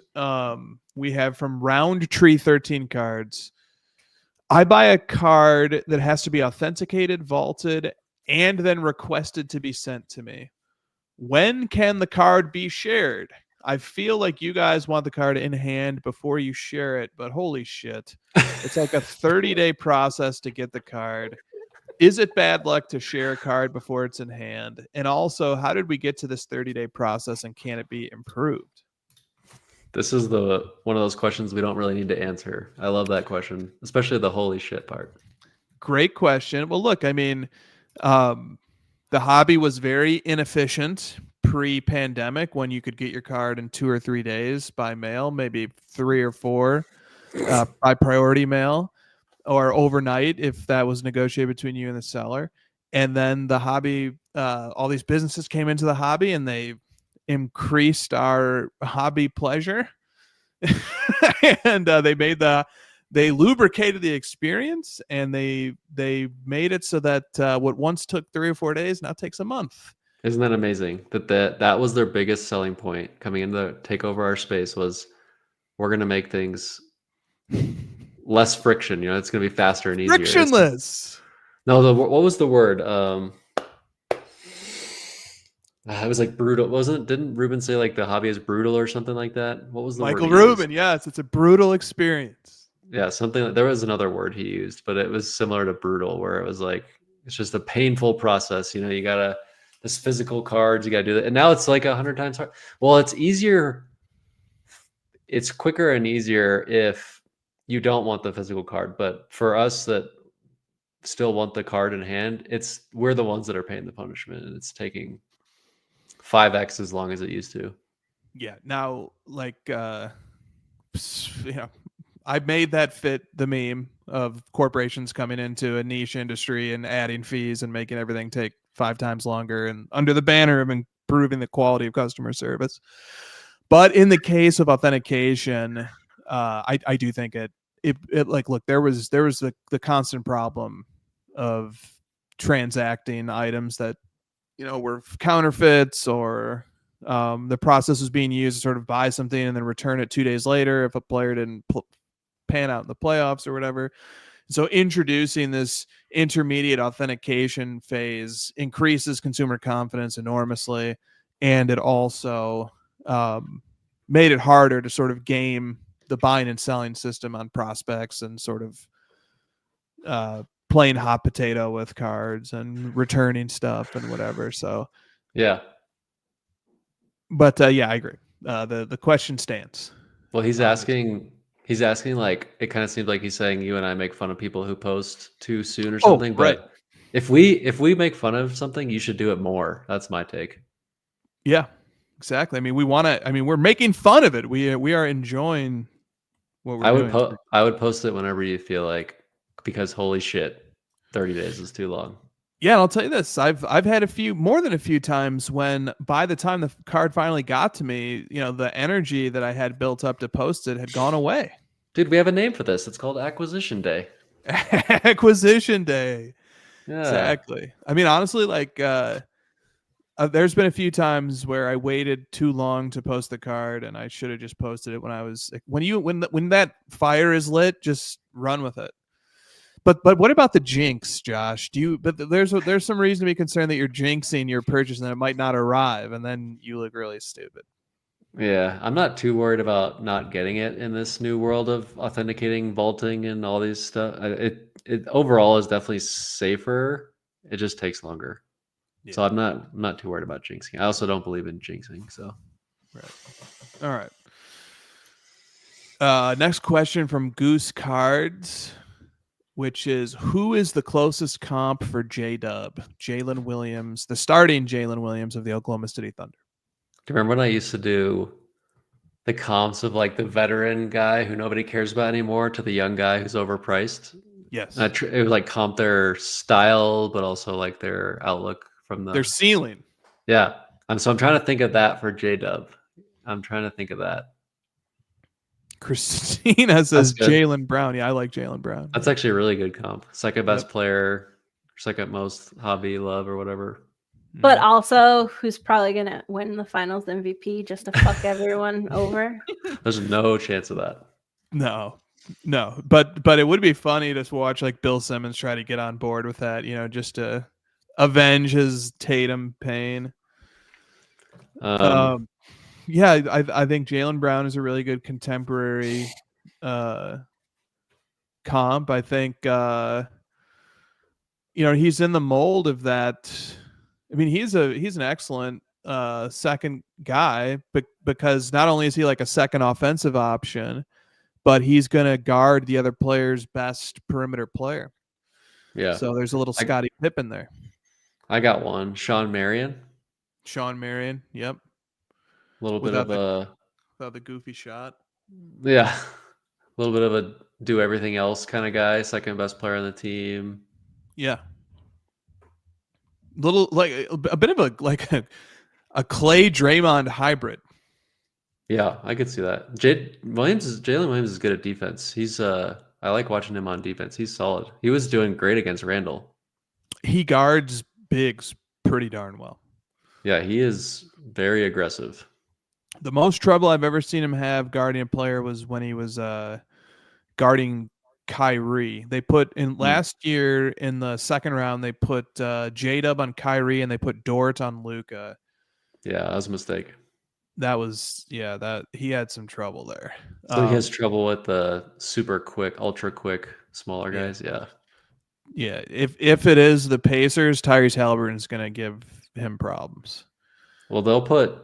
we have from Roundtree 13 cards. I buy a card that has to be authenticated, vaulted, and then requested to be sent to me. When can the card be shared? I feel like you guys want the card in hand before you share it, but holy shit. It's like a 30-day process to get the card. Is it bad luck to share a card before it's in hand? And also, how did we get to this 30-day process, and can it be improved? This is one of those questions we don't really need to answer. I love that question, especially the holy shit part. Great question. Well, look, I mean, the hobby was very inefficient pre-pandemic when you could get your card in 2 or 3 days by mail, maybe 3 or 4 by priority mail, or overnight if that was negotiated between you and the seller. And then the hobby, all these businesses came into the hobby and they increased our hobby pleasure. And they lubricated the experience, and they made it so that what once took 3 or 4 days now takes a month. Isn't that amazing? That was their biggest selling point coming in to take over our space was, we're going to make things less friction. It's going to be faster and easier. Frictionless. No, what was the word? It was like brutal. Didn't Ruben say like the hobby is brutal or something like that? What was the Michael word he Rubin? used? Yes, it's a brutal experience. Yeah, something. There was another word he used, but it was similar to brutal, where it was like it's just a painful process. You gotta this physical cards, you gotta do that, and now it's like 100 times hard. Well, it's easier. It's quicker and easier if you don't want the physical card, but for us that still want the card in hand, we're the ones that are paying the punishment, and it's taking 5x as long as it used to. Yeah. Now, like, I made that fit the meme of corporations coming into a niche industry and adding fees and making everything take 5 times longer, and under the banner of improving the quality of customer service. But in the case of authentication, I do think it like, look, there was the constant problem of transacting items that were counterfeits, or the process was being used to sort of buy something and then return it 2 days later if a player didn't pan out in the playoffs or whatever. So introducing this intermediate authentication phase increases consumer confidence enormously, and it also made it harder to sort of game the buying and selling system on prospects, and sort of playing hot potato with cards and returning stuff and whatever. So yeah, but yeah, I agree. The question stands. Well, he's asking like, it kind of seems like he's saying you and I make fun of people who post too soon or something. Right. But if we make fun of something, you should do it more. That's my take. Yeah, exactly. I mean, we're making fun of it. We are enjoying what we're doing. I would post it whenever you feel like, because holy shit, 30 days is too long. Yeah, and I'll tell you this: I've had more than a few times when by the time the card finally got to me, the energy that I had built up to post it had gone away. Dude, we have a name for this. It's called Acquisition Day. Acquisition Day. Yeah. Exactly. I mean, honestly, like there's been a few times where I waited too long to post the card, and I should have just posted it when I was when that fire is lit, just run with it. But what about the jinx, Josh? But there's some reason to be concerned that you're jinxing your purchase and that it might not arrive, and then you look really stupid. Yeah, I'm not too worried about not getting it in this new world of authenticating, vaulting, and all these stuff. It overall is definitely safer. It just takes longer. Yeah. So I'm not too worried about jinxing. I also don't believe in jinxing. So, right. All right. Next question from Goose Cards, which is, who is the closest comp for J-Dub? Jalen Williams, the starting Jalen Williams of the Oklahoma City Thunder. Do you remember when I used to do the comps of like the veteran guy who nobody cares about anymore to the young guy who's overpriced? Yes. It was like comp their style, but also like their outlook from their ceiling. Yeah. So I'm trying to think of that for J-Dub. I'm trying to think of that. Christina says Jaylen Brown. Yeah, I like Jaylen Brown. That's actually a really good comp. Second best player, second most hobby love or whatever. But also, who's probably going to win the finals MVP just to fuck everyone over? There's no chance of that. No. But it would be funny to watch like Bill Simmons try to get on board with that, just to avenge his Tatum pain. Yeah, I think Jaylen Brown is a really good contemporary comp. I think he's in the mold of that. I mean, he's an excellent second guy, but because not only is he like a second offensive option, but he's going to guard the other player's best perimeter player. Yeah. So there's a little Scottie Pippen there. I got one. Sean Marion. Yep. A little bit of the goofy shot. Yeah. A little bit of a do everything else kind of guy, second best player on the team. Yeah. Little like a bit of a Clay Draymond hybrid. Yeah, I could see that. Jalen Williams is good at defense. He's I like watching him on defense. He's solid. He was doing great against Randall. He guards bigs pretty darn well. Yeah, he is very aggressive. The most trouble I've ever seen him have guarding a player was when he was guarding Kyrie. They put in last year in the second round, they put J-Dub on Kyrie and they put Dort on Luka. Yeah, that was a mistake. That he had some trouble there. So he has trouble with the super quick, ultra quick, smaller guys. Yeah. Yeah. If it is the Pacers, Tyrese Halliburton's going to give him problems. Well, they'll put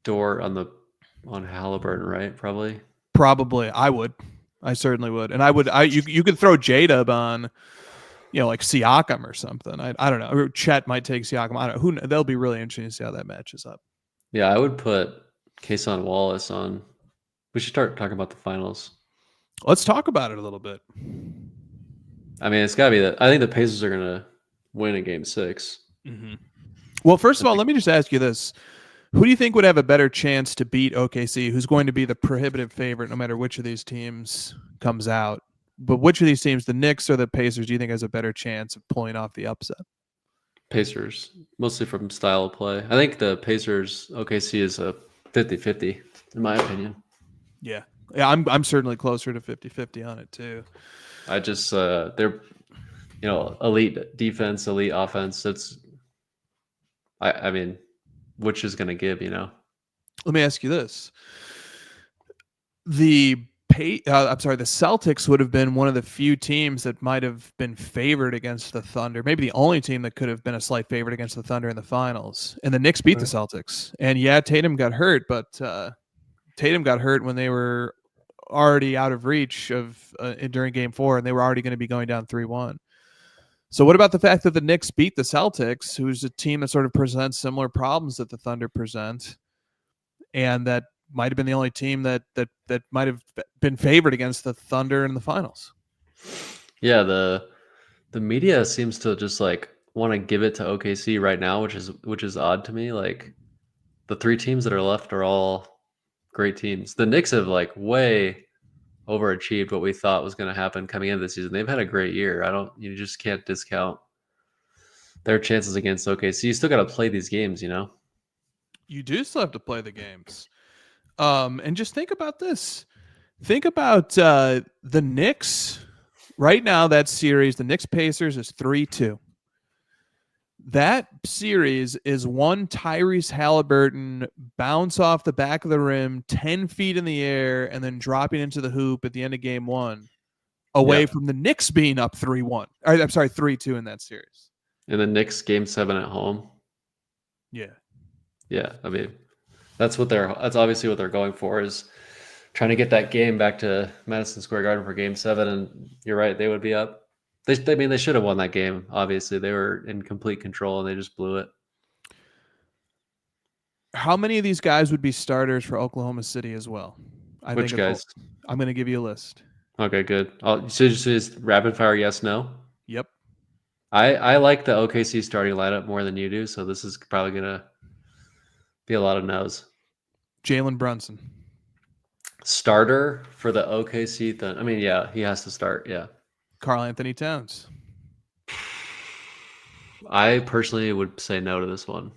Dort on Halliburton, right? Probably. I certainly would. And you could throw J-Dub on, like Siakam or something. I don't know. Or Chet might take Siakam. I don't know. That'll be really interesting to see how that matches up. Yeah, I would put Kason Wallace on. We should start talking about the finals. Let's talk about it a little bit. I mean, it's got to be I think the Pacers are going to win in Game 6. Mm-hmm. Well, first of all, let me just ask you this. Who do you think would have a better chance to beat OKC? Who's going to be the prohibitive favorite no matter which of these teams comes out? But which of these teams, the Knicks or the Pacers, do you think has a better chance of pulling off the upset? Pacers, mostly from style of play. I think the Pacers OKC is a 50-50 in my opinion. Yeah, I'm certainly closer to 50-50 on it too. I just they're elite defense, elite offense. I mean, which is going to give, Let me ask you this. The Celtics would have been one of the few teams that might have been favored against the Thunder. Maybe the only team that could have been a slight favorite against the Thunder in the finals. And the Knicks beat the Celtics. And yeah, Tatum got hurt, but Tatum got hurt when they were already out of reach during Game 4, and they were already going to be going down 3-1. So what about the fact that the Knicks beat the Celtics, who's a team that sort of presents similar problems that the Thunder present, and that might have been the only team that might have been favored against the Thunder in the finals. Yeah, the media seems to just like want to give it to OKC right now, which is odd to me. Like the three teams that are left are all great teams. The Knicks have like way overachieved what we thought was going to happen coming into the season. They've had a great year. You just can't discount their chances against OKC. You still got to play these games, you know? You do still have to play the games. And just think about this. Think about the Knicks. Right now, that series, the Knicks Pacers is 3-2. That series is one Tyrese Halliburton bounce off the back of the rim, 10 feet in the air, and then dropping into the hoop at the end of game one, away from the Knicks being up 3-1. I'm sorry, 3-2 in that series. And the Knicks game 7 at home. Yeah. Yeah, I mean, that's obviously what they're going for, is trying to get that game back to Madison Square Garden for game 7. And you're right, they would be up. They should have won that game. Obviously, they were in complete control and they just blew it. How many of these guys would be starters for Oklahoma City as well? Which guys? I'm going to give you a list. Okay, good. So just rapid fire, yes, no? Yep. I like the OKC starting lineup more than you do, so this is probably going to be a lot of no's. Jalen Brunson. Starter for the OKC? I mean, yeah, he has to start, yeah. Karl Anthony Towns. I personally would say no to this one.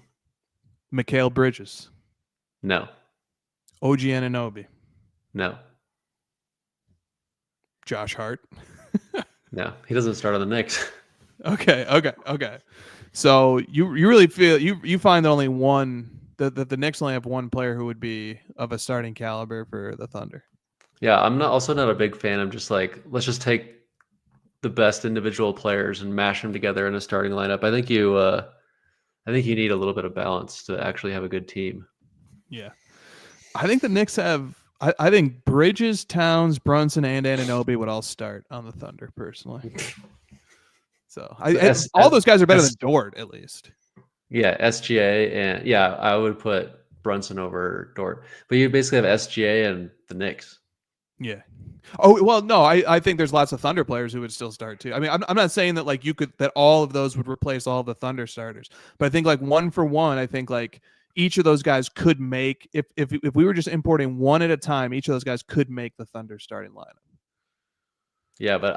Mikal Bridges. No. OG Anunoby. No. Josh Hart. No, he doesn't start on the Knicks. Okay. So you really feel you find that only one that the Knicks only have one player who would be of a starting caliber for the Thunder. Yeah, I'm not a big fan. I'm just like, let's just take the best individual players and mash them together in a starting lineup. I think you need a little bit of balance to actually have a good team. Yeah. I think the Knicks have I think Bridges, Towns, Brunson, and Anunoby would all start on the Thunder personally. So all those guys are better than Dort, at least. Yeah, SGA, and yeah, I would put Brunson over Dort. But you basically have SGA and the Knicks. Yeah. Oh, well, no, I think there's lots of Thunder players who would still start too. I mean, I'm not saying that like that all of those would replace all the Thunder starters, but I think like one for one, I think like each of those guys could make, if we were just importing one at a time, each of those guys could make the Thunder starting lineup. Yeah, but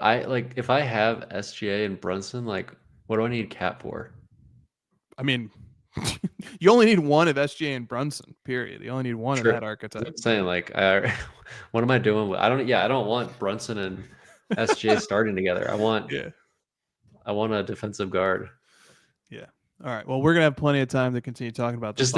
if I have SGA and Brunson, like, what do I need Cap for? I mean, you only need one of SGA and Brunson, period. You only need one of that archetype. I'm saying, like, what am I doing? I don't want Brunson and SGA starting together. I want a defensive guard. Yeah. All right. Well, we're gonna have plenty of time to continue talking about this.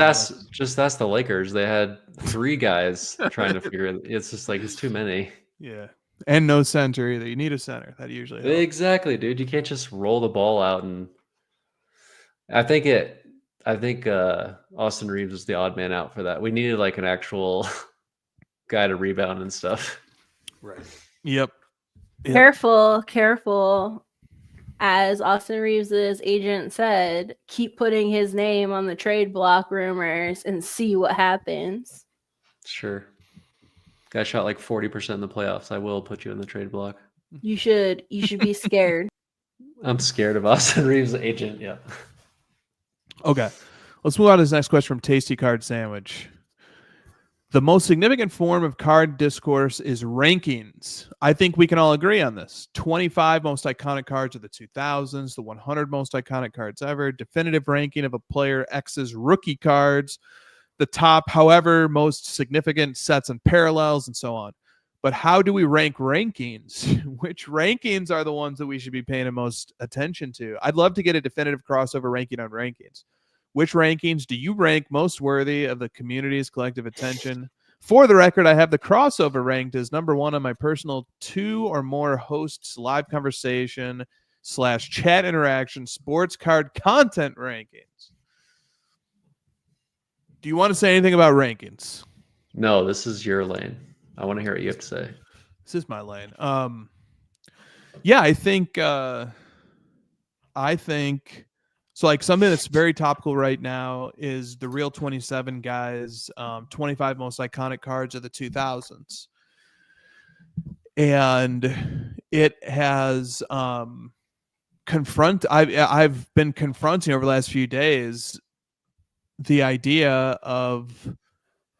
Just ask the Lakers. They had 3 guys trying to figure it. It's just like, it's too many. Yeah. And no center either. You need a center. That usually helps. Exactly, dude. You can't just roll the ball out. And I think Austin Reeves was the odd man out for that. We needed like an actual guy to rebound and stuff. Right. Yep. Careful. As Austin Reeves' agent said, keep putting his name on the trade block rumors and see what happens. Sure. Guy shot like 40% in the playoffs. I will put you in the trade block. You should be scared. I'm scared of Austin Reeves' agent. Yeah. Okay. Let's move on to this next question from Tasty Card Sandwich. The most significant form of card discourse is rankings. I think we can all agree on this. 25 most iconic cards of the 2000s, the 100 most iconic cards ever, definitive ranking of a player X's rookie cards, the top, however, most significant sets and parallels, and so on. But how do we rank rankings? Which rankings are the ones that we should be paying the most attention to? I'd love to get a definitive crossover ranking on rankings. Which rankings do you rank most worthy of the community's collective attention? For the record, I have the crossover ranked as number 1 on my personal 2 or more hosts live conversation / chat interaction sports card content rankings. Do you want to say anything about rankings? No, this is your lane. I want to hear what you have to say. This is my lane. Yeah, I think So like something that's very topical right now is the Real 27 guys, 25 most iconic cards of the 2000s. And it has I've been confronting over the last few days the idea of,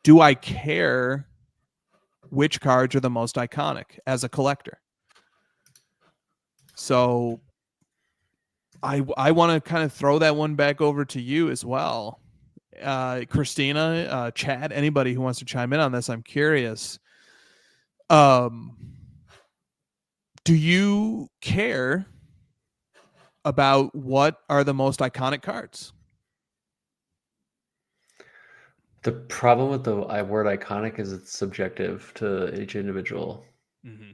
do I care which cards are the most iconic as a collector? So I want to kind of throw that one back over to you as well. Christina, Chad, anybody who wants to chime in on this, I'm curious. Do you care about what are the most iconic cards? The problem with the word iconic is it's subjective to each individual. Mm-hmm.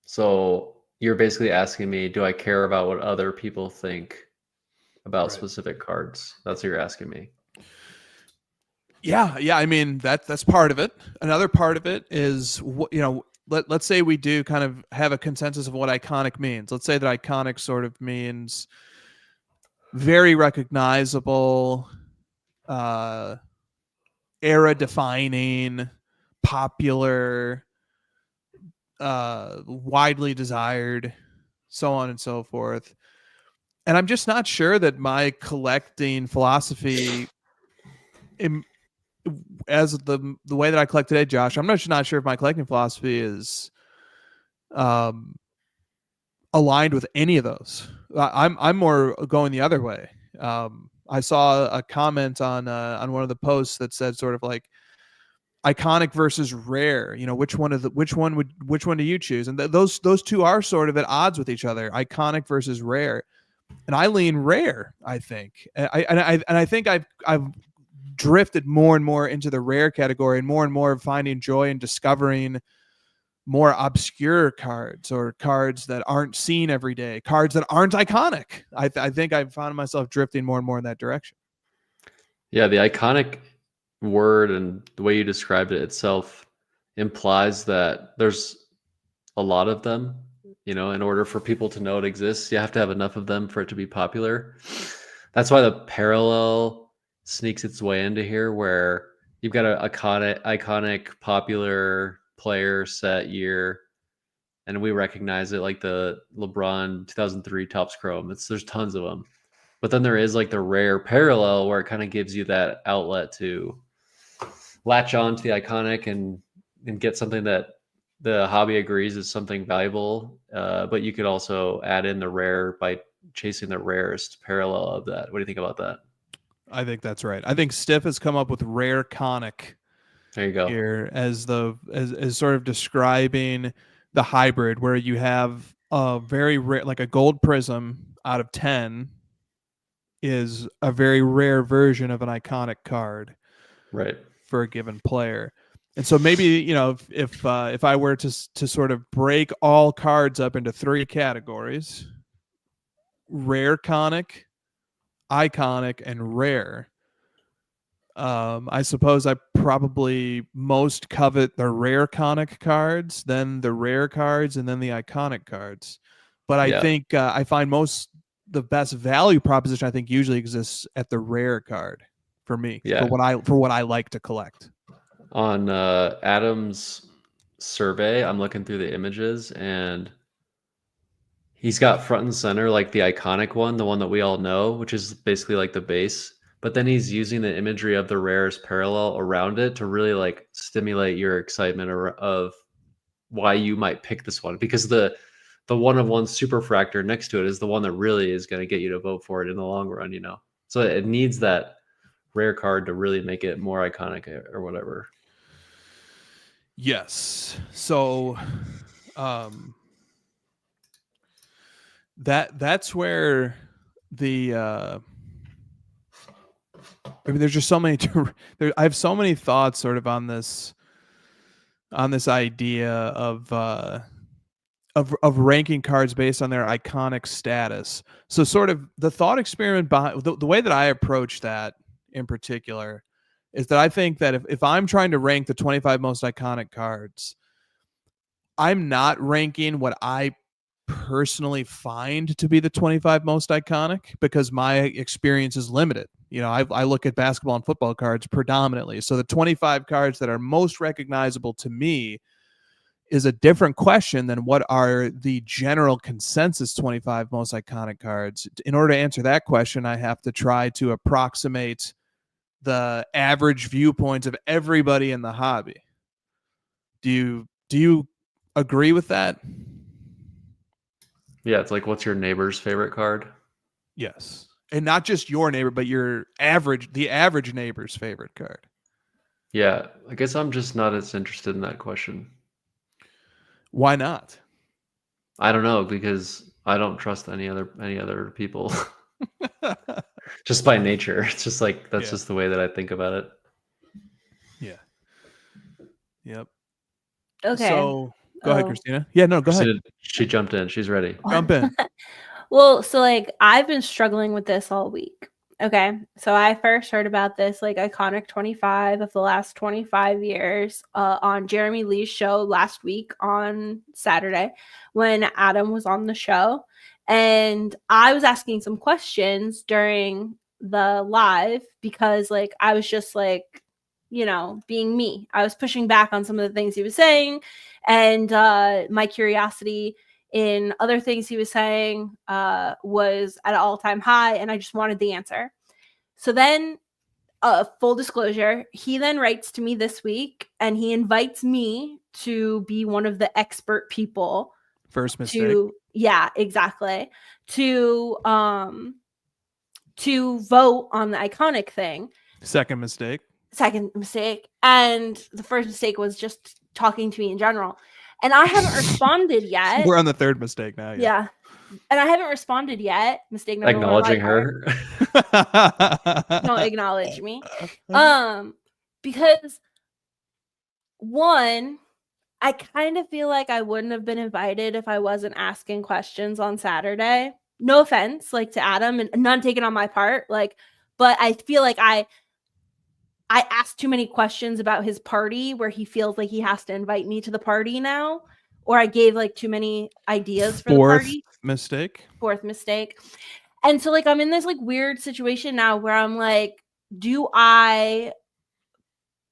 So you're basically asking me, do I care about what other people think about Right. specific cards? That's what you're asking me. Yeah. I mean, that's part of it. Another part of it is, let's say we do kind of have a consensus of what iconic means. Let's say that iconic sort of means very recognizable, era defining, popular, widely desired, so on and so forth. And I'm just not sure that my collecting philosophy, as the way that I collect today, Josh, I'm just not sure if my collecting philosophy is aligned with any of those. I'm more going the other way. I saw a comment on one of the posts that said sort of like iconic versus rare. Which one do you choose? And those two are sort of at odds with each other. Iconic versus rare, and I lean rare. I think, I think I've drifted more and more into the rare category, and more finding joy in discovering more obscure cards, or cards that aren't seen every day, cards that aren't iconic. I think I've found myself drifting more and more in that direction. Yeah, the iconic word and the way you described it itself implies that there's a lot of them. In order for people to know it exists, you have to have enough of them for it to be popular. That's why the parallel sneaks its way into here, where you've got an iconic popular player set year, and we recognize it, like the LeBron 2003 Topps Chrome. There's tons of them. But then there is like the rare parallel, where it kind of gives you that outlet to latch on to the iconic and get something that the hobby agrees is something valuable. But you could also add in the rare by chasing the rarest parallel of that. What do you think about that? I think that's right. I think Stiff has come up with Rare-conic There you go. here as sort of describing the hybrid, where you have a very rare, like a gold prism out of 10 is a very rare version of an iconic card, right, for a given player. And so maybe, if I were to sort of break all cards up into three categories: Rare-conic, iconic, and rare. I suppose I probably most covet the Rare-conic cards, then the rare cards, and then the iconic cards. But I think I find the best value proposition, I think, usually exists at the rare card for me, for what I like to collect. On Adam's survey, I'm looking through the images, and he's got front and center like the iconic one, the one that we all know, which is basically like the base. But then he's using the imagery of the rarest parallel around it to really like stimulate your excitement of why you might pick this one, because the one of one superfractor next to it is the one that really is going to get you to vote for it in the long run. So it needs that rare card to really make it more iconic or whatever. Yes. So that's where the there's just so many I have so many thoughts sort of on this idea of ranking cards based on their iconic status. So sort of the thought experiment behind the way that I approach that in particular is that I think that if I'm trying to rank the 25 most iconic cards, I'm not ranking what I personally find to be the 25 most iconic, because my experience is limited. You know, I look at basketball and football cards predominantly. So the 25 cards that are most recognizable to me is a different question than what are the general consensus 25 most iconic cards. In order to answer that question, I have to try to approximate the average viewpoints of everybody in the hobby. Do you agree with that? Yeah, it's like, what's your neighbor's favorite card? Yes. And not just your neighbor, but the average neighbor's favorite card. Yeah, I guess I'm just not as interested in that question. Why not? I don't know, because I don't trust any other people. Just by nature. It's just like, that's just the way that I think about it. Yeah. Yep. Okay. So go ahead, Christina. Yeah, no, go ahead. She jumped in. She's ready. Jump in. Well, so like I've been struggling with this all week. Okay. So I first heard about this like iconic 25 of the last 25 years on Jeremy Lee's show last week on Saturday when Adam was on the show. And I was asking some questions during the live because like I was just like, you know, being me. I was pushing back on some of the things he was saying, and my curiosity in other things he was saying was at an all-time high, and I just wanted the answer. So then, full disclosure, he then writes to me this week, and he invites me to be one of the expert people. First mistake. Yeah, exactly. To vote on the iconic thing. Second mistake. And the first mistake was just talking to me in general. And I haven't responded yet. We're on the third mistake now. Yeah. And I haven't responded yet. Mistake number Acknowledging one. her. Don't acknowledge me. Because one, I kind of feel like I wouldn't have been invited if I wasn't asking questions on Saturday. No offense, like to Adam, and none taken on my part. Like, but I feel like I asked too many questions about his party where he feels like he has to invite me to the party now, or I gave like too many ideas for the party. Fourth mistake. And so like I'm in this like weird situation now where I'm like, do I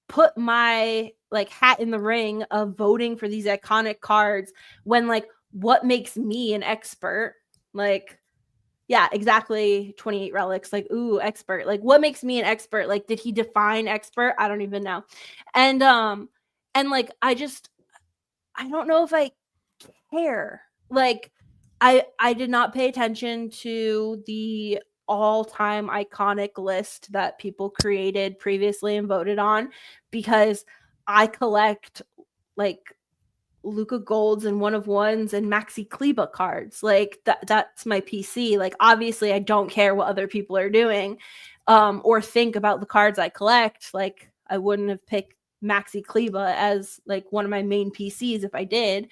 put my like hat in the ring of voting for these iconic cards when like what makes me an expert? Like, yeah, exactly. 28 relics. Like, ooh, expert. Like, what makes me an expert? Like, did he define expert? I don't even know. And like, I don't know if I care. Like, I did not pay attention to the all-time iconic list that people created previously and voted on because I collect like Luka Golds and 1-of-1s and Maxi Kleba cards. Like that's my PC. Like obviously I don't care what other people are doing or think about the cards I collect. Like I wouldn't have picked Maxi Kleba as like one of my main PCs if I did.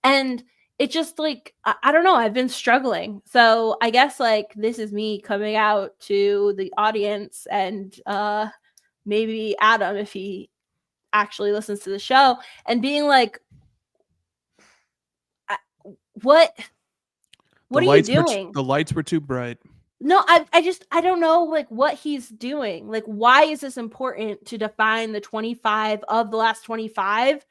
And it just like I don't know, I've been struggling. So I guess like this is me coming out to the audience and maybe Adam if he actually listens to the show and being like, what are you doing? The lights were too bright. No, I don't know like what he's doing. Like, why is this important to define the 25 of the last 25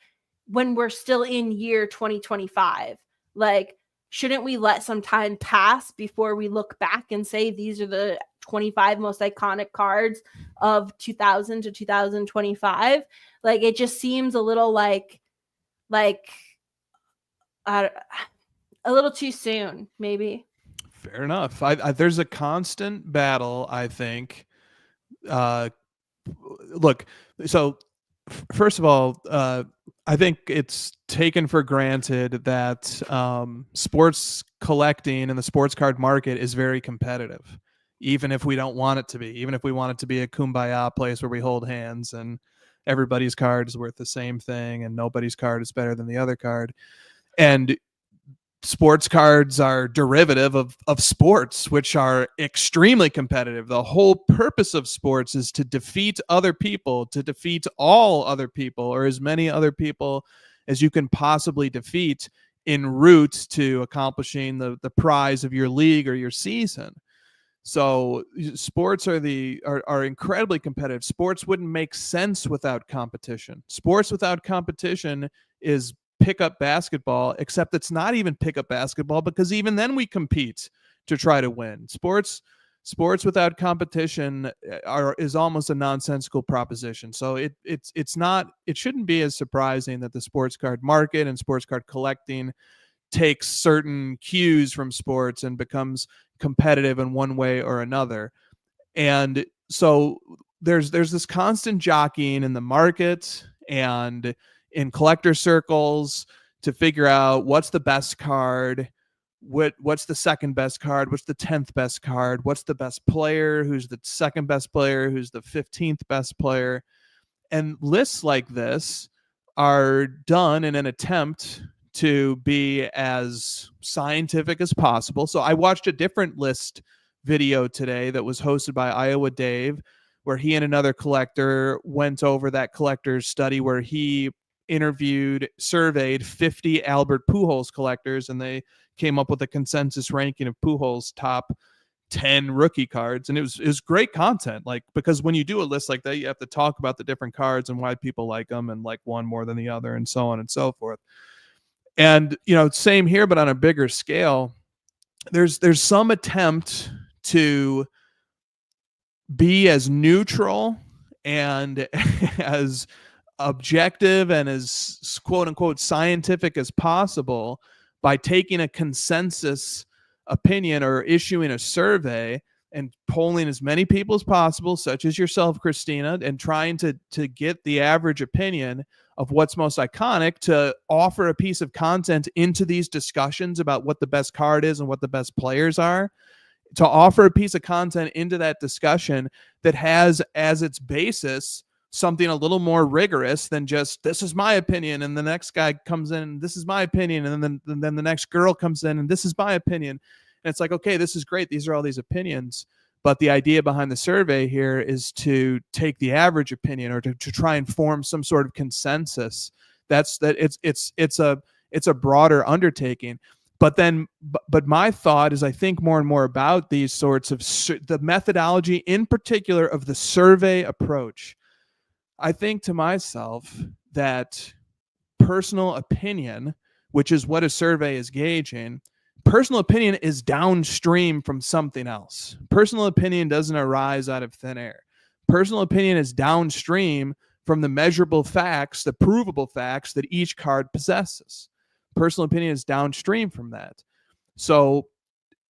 when we're still in year 2025? Like, shouldn't we let some time pass before we look back and say these are the 25 most iconic cards of 2000 to 2025? Like, it just seems a little like a little too soon, maybe. Fair enough. There's a constant battle, I think. Look, so first of all, I think it's taken for granted that sports collecting and the sports card market is very competitive, even if we don't want it to be, even if we want it to be a kumbaya place where we hold hands and everybody's card is worth the same thing and nobody's card is better than the other card. And sports cards are derivative of sports, which are extremely competitive. The whole purpose of sports is to defeat other people, to defeat all other people, or as many other people as you can possibly defeat. en route to accomplishing the prize of your league or your season. So sports are incredibly competitive. Sports wouldn't make sense without competition. Sports without competition is pickup basketball, except it's not even pickup basketball, because even then we compete to try to win. Sports without competition is almost a nonsensical proposition. So it shouldn't be as surprising that the sports card market and sports card collecting takes certain cues from sports and becomes competitive in one way or another. And so there's this constant jockeying in the market and in collector circles to figure out what's the best card, what's the second best card, what's the 10th best card, what's the best player, who's the second best player, who's the 15th best player. And lists like this are done in an attempt to be as scientific as possible. So I watched a different list video today that was hosted by Iowa Dave, where he and another collector went over that collector's study where he surveyed 50 Albert Pujols collectors, and they came up with a consensus ranking of Pujols' top 10 rookie cards. And it was great content, like, because when you do a list like that, you have to talk about the different cards and why people like them and like one more than the other and so on and so forth. And, same here, but on a bigger scale, there's some attempt to be as neutral and as objective and as quote unquote scientific as possible by taking a consensus opinion or issuing a survey and polling as many people as possible, such as yourself, Christina, and trying to get the average opinion of what's most iconic to offer a piece of content into these discussions about what the best card is and what the best players are, to offer a piece of content into that discussion that has as its basis something a little more rigorous than just, this is my opinion, and the next guy comes in, this is my opinion, and then the next girl comes in, and this is my opinion. And it's like, okay, this is great. These are all these opinions. But the idea behind the survey here is to take the average opinion or to try and form some sort of consensus. It's a broader undertaking. But my thought is, I think more and more about these sorts of the methodology in particular of the survey approach. I think to myself that personal opinion, which is what a survey is gauging, personal opinion is downstream from something else. Personal opinion doesn't arise out of thin air. Personal opinion is downstream from the measurable facts, the provable facts that each card possesses. Personal opinion is downstream from that. So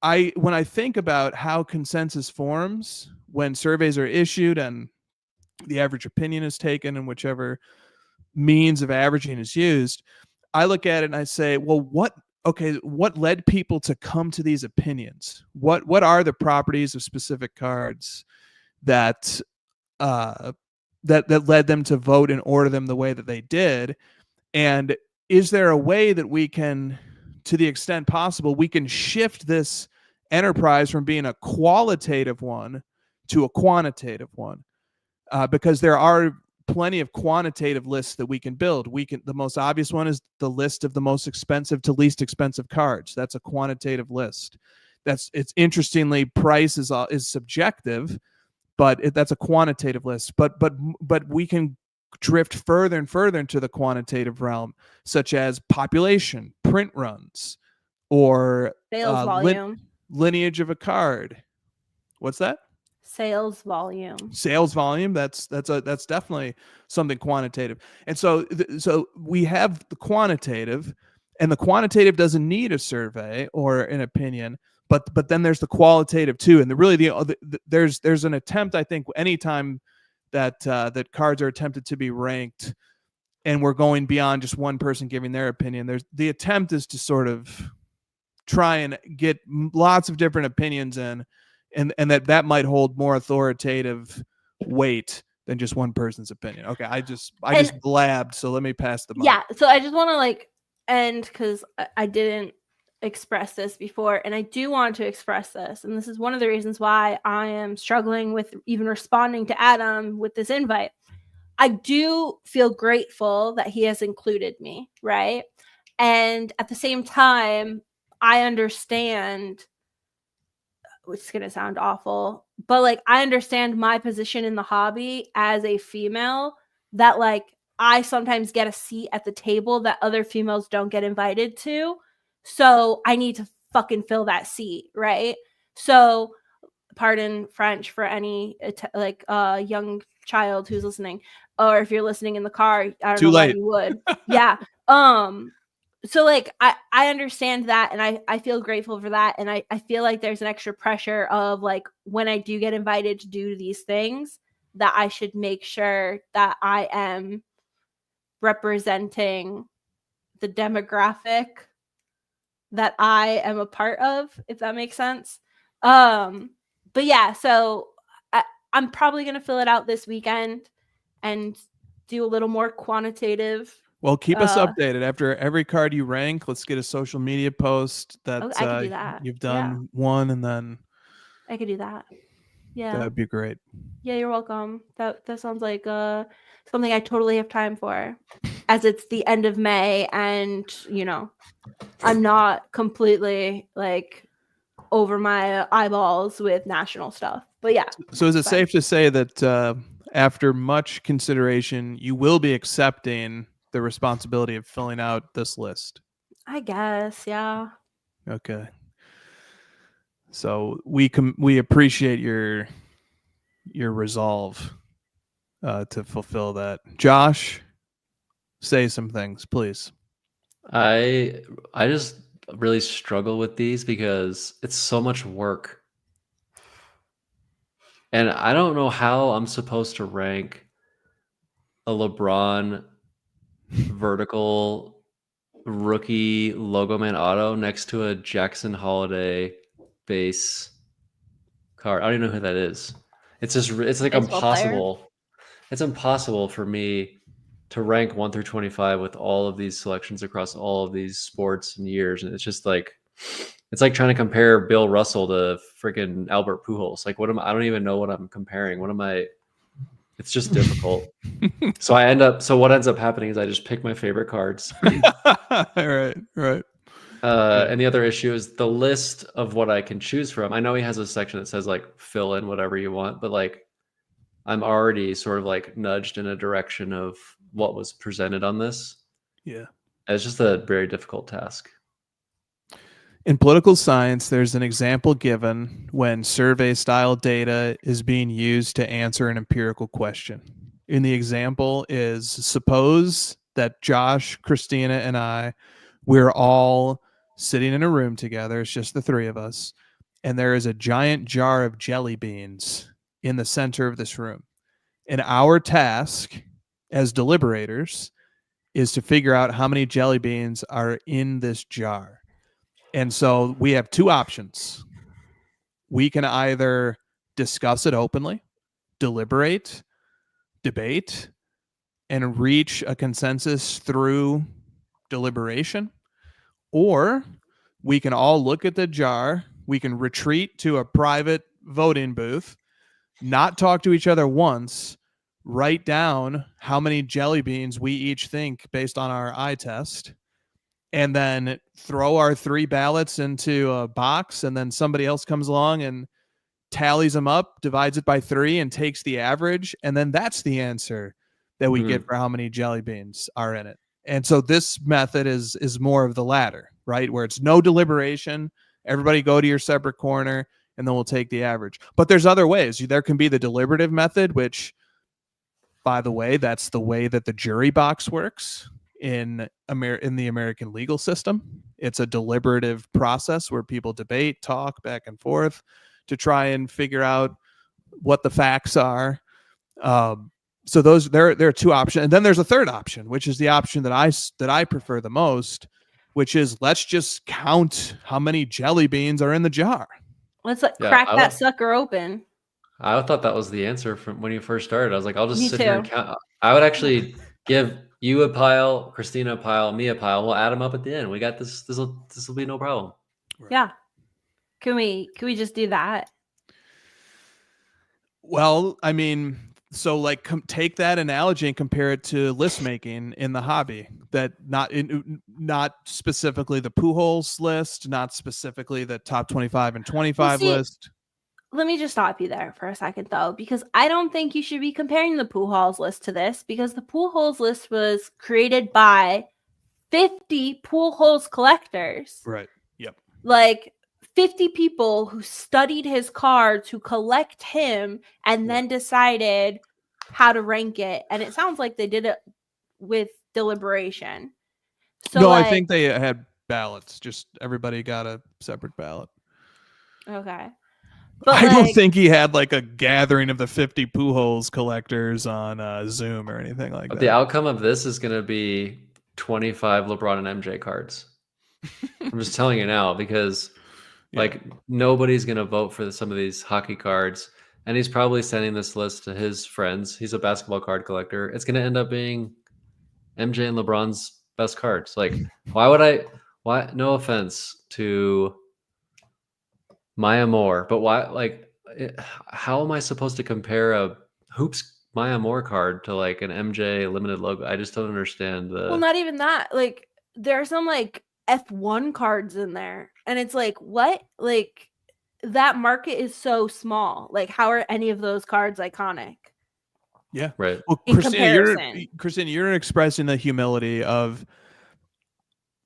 when I think about how consensus forms when surveys are issued and the average opinion is taken and whichever means of averaging is used, I look at it and I say, well, what led people to come to these opinions? What are the properties of specific cards that led them to vote and order them the way that they did? And is there a way that we can, to the extent possible, we can shift this enterprise from being a qualitative one to a quantitative one? Because there are plenty of quantitative lists that we can build. The most obvious one is the list of the most expensive to least expensive cards. That's a quantitative list. It's interestingly, price is subjective, but that's a quantitative list. But we can drift further and further into the quantitative realm, such as population, print runs, or sales volume, lineage of a card. What's that? Sales volume. That's definitely something quantitative. And so we have the quantitative, and the quantitative doesn't need a survey or an opinion, but then there's the qualitative too. And there's an attempt, I think, anytime that cards are attempted to be ranked and we're going beyond just one person giving their opinion, the attempt is to sort of try and get lots of different opinions in, and that might hold more authoritative weight than just one person's opinion. Okay, I just blabbed, so let me pass the mic. Yeah, so I just want to end, because I didn't express this before, and I do want to express this, and this is one of the reasons why I am struggling with even responding to Adam with this invite. I do feel grateful that he has included me, right? And at the same time, I understand, which is going to sound awful, but like I understand my position in the hobby as a female, that like I sometimes get a seat at the table that other females don't get invited to. So I need to fucking fill that seat, right? So pardon French for any young child who's listening, or if you're listening in the car, I don't Too know why late. you would. Yeah. So like I understand that, and I feel grateful for that, and I feel like there's an extra pressure of like when I do get invited to do these things, that I should make sure that I am representing the demographic that I am a part of, if that makes sense. But yeah, so I'm probably gonna fill it out this weekend and do a little more quantitative. Well, keep us updated after every card you rank. Let's get a social media post that I could do that. you've done one, and then I could do that. Yeah, that'd be great. Yeah, you're welcome. That sounds like something I totally have time for, as it's the end of May, and you know, I'm not completely like over my eyeballs with national stuff. But yeah. So is it safe to say that after much consideration, you will be accepting the responsibility of filling out this list? I guess, yeah. Okay. So we appreciate your resolve to fulfill that. Josh, say some things, please. I just really struggle with these because it's so much work. And I don't know how I'm supposed to rank a LeBron vertical rookie logo man auto next to a Jackson Holiday base card. I don't even know who that is. It's like Baseball impossible. Player. It's impossible for me to rank 1 through 25 with all of these selections across all of these sports and years. And it's just like, it's like trying to compare Bill Russell to freaking Albert Pujols. Like, I don't even know what I'm comparing. It's just difficult. So what ends up happening is I just pick my favorite cards. Right. And the other issue is the list of what I can choose from. I know he has a section that says like fill in whatever you want, but like I'm already sort of like nudged in a direction of what was presented on this. Yeah. It's just a very difficult task. In political science, there's an example given when survey-style data is being used to answer an empirical question. In the example is, suppose that Josh, Christina, and we're all sitting in a room together. It's just the three of us. And there is a giant jar of jelly beans in the center of this room. And our task as deliberators is to figure out how many jelly beans are in this jar. And so we have two options. We can either discuss it openly, deliberate, debate, and reach a consensus through deliberation, or we can all look at the jar. We can retreat to a private voting booth, not talk to each other once, write down how many jelly beans we each think based on our eye test, and then throw our 3 ballots into a box, and then somebody else comes along and tallies them up, divides it by 3, and takes the average, and then that's the answer that we get for how many jelly beans are in it. And so this method is more of the latter, right? Where it's no deliberation, everybody go to your separate corner, and then we'll take the average. But there's other ways. There can be the deliberative method, which, by the way, that's the way that the jury box works in the American legal system. It's a deliberative process where people debate, talk back and forth to try and figure out what the facts are. So there are two options, and then there's a third option, which is the option that I prefer the most, which is let's just count how many jelly beans are in the jar. Let's crack that sucker open. I thought that was the answer from when you first started. I was like, I'll just sit here and count. I would actually give you a pile, Christina a pile, me a pile. We'll add them up at the end. We got this. This will be no problem. Right. Yeah. Can we just do that? Well, I mean, so like take that analogy and compare it to list making in the hobby. that not specifically the Pujols list, not specifically the top 25 and 25 see, list. Let me just stop you there for a second, though, because I don't think you should be comparing the Pujols list to this, because the Pujols list was created by 50 Pujols collectors. Right. Yep. Like 50 people who studied his card to collect him and then decided how to rank it. And it sounds like they did it with deliberation. So no, like, I think they had ballots. Just everybody got a separate ballot. okay. But I don't think he had like a gathering of the 50 Pujols collectors on Zoom or anything like that. The outcome of this is going to be 25 LeBron and MJ cards. I'm just telling you now, because like nobody's going to vote for some of these hockey cards. And he's probably sending this list to his friends. He's a basketball card collector. It's going to end up being MJ and LeBron's best cards. Like, why? No offense to Maya Moore, but why? Like, how am I supposed to compare a Hoops Maya Moore card to like an MJ limited logo? I just don't understand the. Well, not even that. Like, there are some like F1 cards in there, and it's like, what? Like, that market is so small. Like, how are any of those cards iconic? Yeah. Right. Well, In Christina, you're expressing the humility of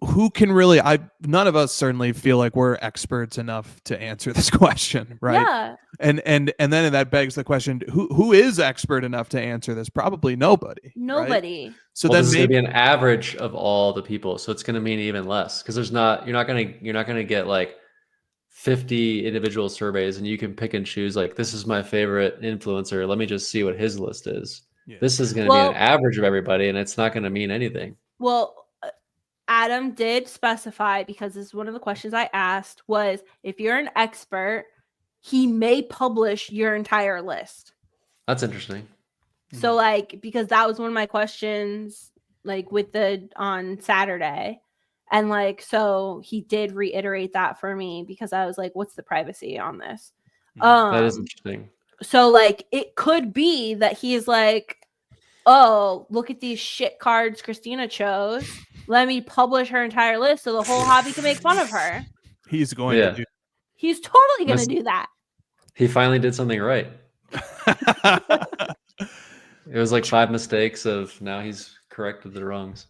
who can really. None of us certainly feel like we're experts enough to answer this question, right? Yeah. And then that begs the question: who is expert enough to answer this? Probably nobody. Nobody. Right? So Well, then this is maybe going to be an average of all the people, so it's going to mean even less, because you're not going to get like 50 individual surveys and you can pick and choose like, this is my favorite influencer, let me just see what his list is. This is going to be an average of everybody, and it's not going to mean anything. Well, Adam did specify, because this is one of the questions I asked, was if you're an expert, he may publish your entire list. That's interesting. So like, because that was one of my questions, like on Saturday. And like, so he did reiterate that for me, because I was like, what's the privacy on this? That is interesting. So like, it could be that he's like, oh, look at these shit cards Christina chose. Let me publish her entire list so the whole hobby can make fun of her. He's going to do. He's totally going to do that. He finally did something right. It was like 5 mistakes of now he's corrected the wrongs.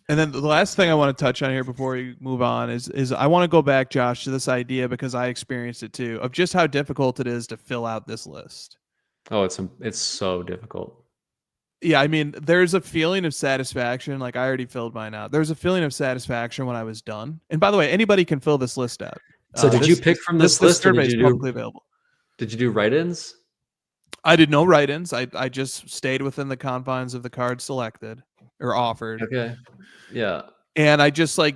And then the last thing I want to touch on here before we move on is I want to go back, Josh, to this idea, because I experienced it too, of just how difficult it is to fill out this list. Oh, it's so difficult. Yeah, I mean, there's a feeling of satisfaction. Like, I already filled mine out. There's a feeling of satisfaction when I was done. And by the way, anybody can fill this list out. So did you pick from this list? Survey is publicly available. Did you do write-ins? I did no write-ins. I just stayed within the confines of the cards selected or offered. Okay. Yeah. And I just I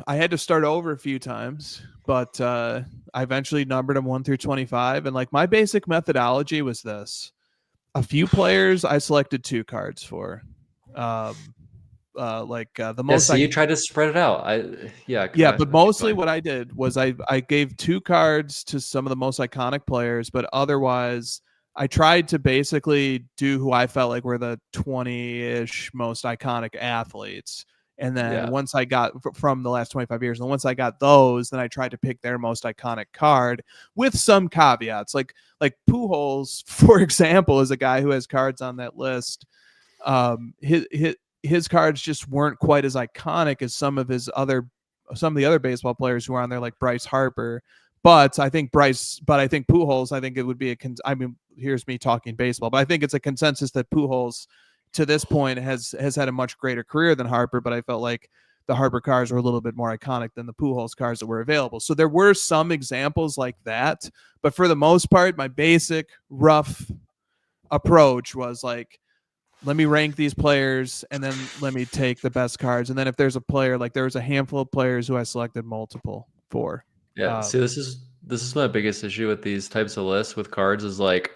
had to start over a few times, but I eventually numbered them 1 through 25. And like, my basic methodology was this. A few players I selected 2 cards for. The most. So you tried to spread it out. But mostly what I did was I gave 2 cards to some of the most iconic players, but otherwise I tried to basically do who I felt like were the 20-ish most iconic athletes. And then once I got from the last 25 years, and once I got those, then I tried to pick their most iconic card with some caveats. Like Pujols, for example, is a guy who has cards on that list. His cards just weren't quite as iconic as some of the other baseball players who are on there, like Bryce Harper. But I think Pujols, I think it would be here's me talking baseball, but I think it's a consensus that Pujols to this point has had a much greater career than Harper, but I felt like the Harper cards were a little bit more iconic than the Pujols cards that were available. So there were some examples like that, but for the most part, my basic rough approach was like, let me rank these players and then let me take the best cards. And then if there's a player, like there was a handful of players who I selected multiple for. Yeah. See, this is my biggest issue with these types of lists with cards is like,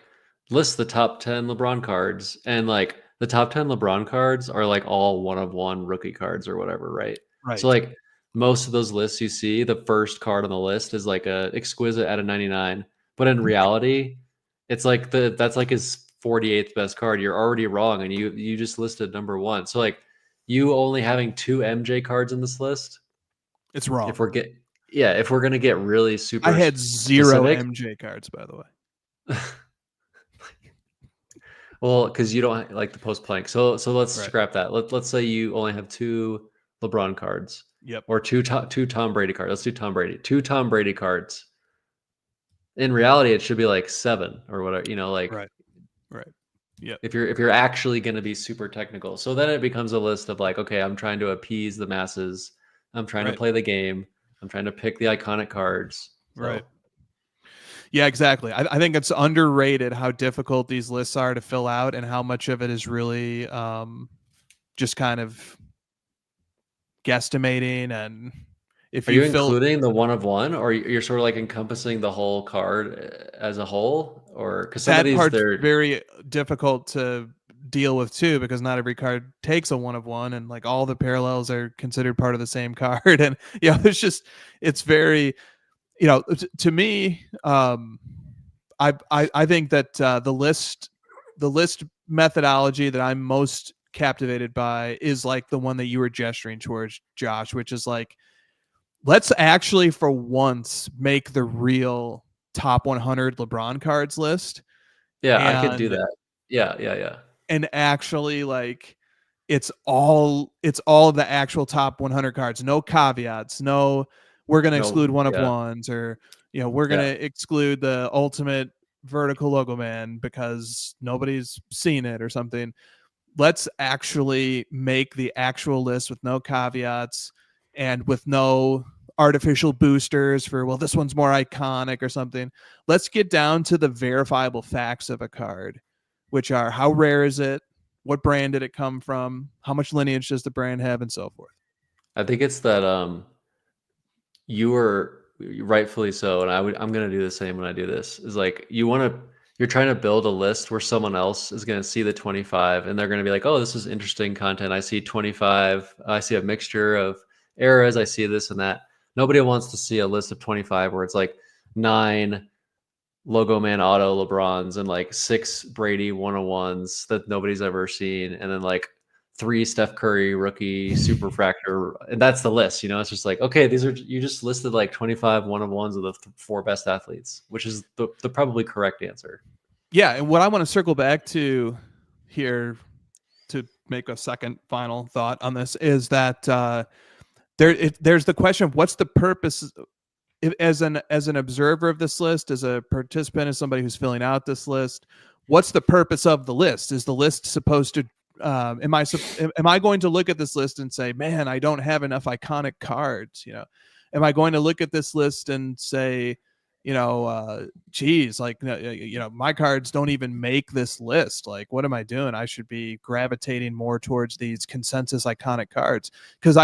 list the top 10 LeBron cards, and like the top 10 LeBron cards are like all 1-of-1 rookie cards or whatever, right? So like most of those lists you see, the first card on the list is like a exquisite out of 99, but in reality, it's like that's like his 48th best card. You're already wrong, and you just listed number 1. So like you only having 2 MJ cards in this list, It's wrong. if we're gonna get really super I had 0 specific, MJ cards, by the way. well, because you don't like the post plank. So let's Right. scrap that. Let's say you only have 2 LeBron cards. Yep. Or two Tom Brady cards. Let's do Tom Brady. 2 Tom Brady cards. In reality, it should be like 7 or whatever. Like Right. Yep. if you're actually going to be super technical. So then it becomes a list of like, okay, I'm trying to appease the masses. I'm trying to play the game. I'm trying to pick the iconic cards. So. Right. Yeah, exactly. I think it's underrated how difficult these lists are to fill out and how much of it is really just kind of guesstimating. And if Are you fill including the 1 of 1, or you're sort of like encompassing the whole card as a whole, or because some of that these part's they're very difficult to deal with too, because not every card takes a 1 of 1, and like all the parallels are considered part of the same card. And it's very, to me, I think that the list methodology that I'm most captivated by is like the one that you were gesturing towards, Josh, which is like, let's actually for once make the real top 100 LeBron cards list. I could do that. Yeah. And actually, like, it's all of the actual top 100 cards. No caveats. No, we're going to exclude 1 of 1s, or we're going to exclude the ultimate vertical logo man because nobody's seen it or something. Let's actually make the actual list with no caveats and with no artificial boosters for, well, this one's more iconic or something. Let's get down to the verifiable facts of a card, which are how rare is it, what brand did it come from, how much lineage does the brand have, and so forth. I think it's that you were rightfully so, and I'm gonna do the same when I do this. Is like you're trying to build a list where someone else is gonna see the 25 and they're gonna be like, oh, this is interesting content. I see 25. I see a mixture of eras. I see this and that. Nobody wants to see a list of 25 where it's like 9 Logo Man Auto LeBrons and like 6 Brady 101s that nobody's ever seen, and then like 3 Steph Curry rookie super fractor, and that's the list. It's just like, okay, you just listed like 25 1-of-1s of the 4 best athletes, which is the probably correct answer. Yeah, and what I want to circle back to here to make a second final thought on this is that there's the question of what's the purpose. As an observer of this list, as a participant, as somebody who's filling out this list, what's the purpose of the list? Is the list supposed to am I going to look at this list and say, man, I don't have enough iconic cards? Am I going to look at this list and say, geez, like, my cards don't even make this list. Like, what am I doing? I should be gravitating more towards these consensus iconic cards. Because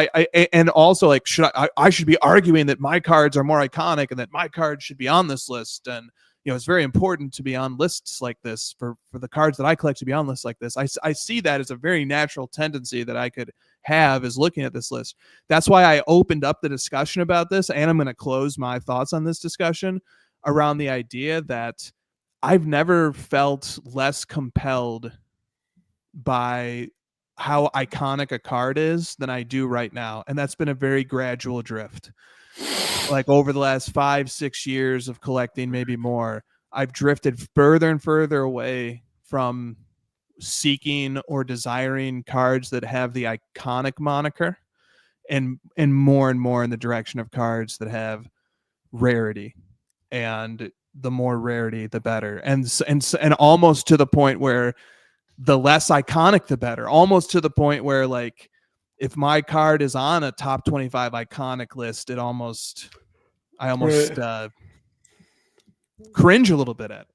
and also, like, I should be arguing that my cards are more iconic and that my cards should be on this list. And it's very important to be on lists like this for the cards that I collect to be on lists like this. I see that as a very natural tendency that I could have is looking at this list. That's why I opened up the discussion about this, and I'm going to close my thoughts on this discussion around the idea that I've never felt less compelled by how iconic a card is than I do right now. And that's been a very gradual drift. Like over the last 5-6 years of collecting, maybe more, I've drifted further and further away from seeking or desiring cards that have the iconic moniker, and more in the direction of cards that have rarity, and the more rarity the better, and almost to the point where the less iconic the better, almost to the point where, like, if my card is on a top 25 iconic list, I almost cringe a little bit at it.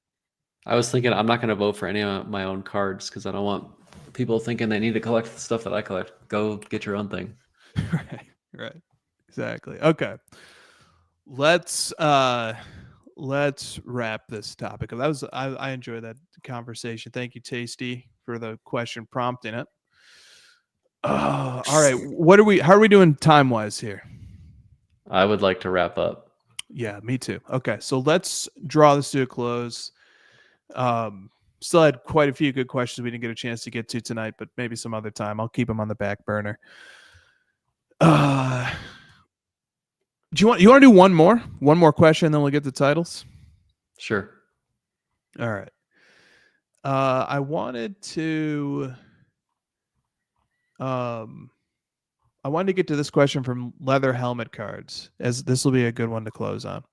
I was thinking I'm not going to vote for any of my own cards because I don't want people thinking they need to collect the stuff that I collect. Go get your own thing. Right. Exactly. Okay. Let's wrap this topic. I enjoyed that conversation. Thank you, Tasty, for the question prompting it. All right. How are we doing time wise here? I would like to wrap up. Yeah, me too. Okay. So let's draw this to a close. Still had quite a few good questions we didn't get a chance to get to tonight, but maybe some other time. I'll keep them on the back burner. Do you want to do one more question, and then we'll get the titles? Sure. All right. I wanted to get to this question from Leather Helmet Cards, as this will be a good one to close on.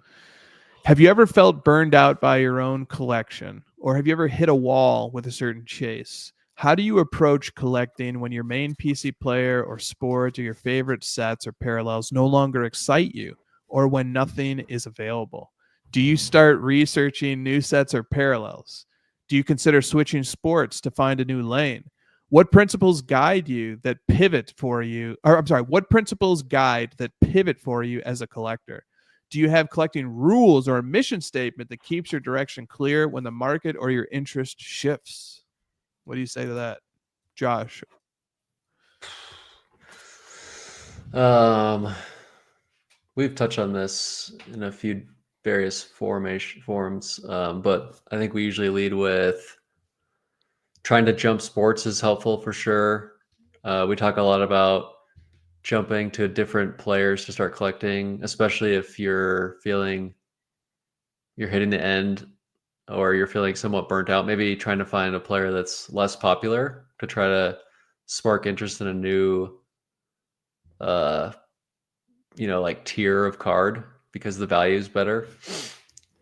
Have you ever felt burned out by your own collection, or have you ever hit a wall with a certain chase? How do you approach collecting when your main PC player or sport or your favorite sets or parallels no longer excite you, or when nothing is available? Do you start researching new sets or parallels? Do you consider switching sports to find a new lane? What principles guide you that pivot for you? Or I'm sorry, what principles guide that pivot for you as a collector? Do you have collecting rules or a mission statement that keeps your direction clear when the market or your interest shifts? What do you say to that, Josh? We've touched on this in a few various forms, but I think we usually lead with trying to jump sports is helpful for sure. We talk a lot about jumping to different players to start collecting, especially if you're feeling you're hitting the end or you're feeling somewhat burnt out. Maybe trying to find a player that's less popular to try to spark interest in a new like tier of card because the value is better.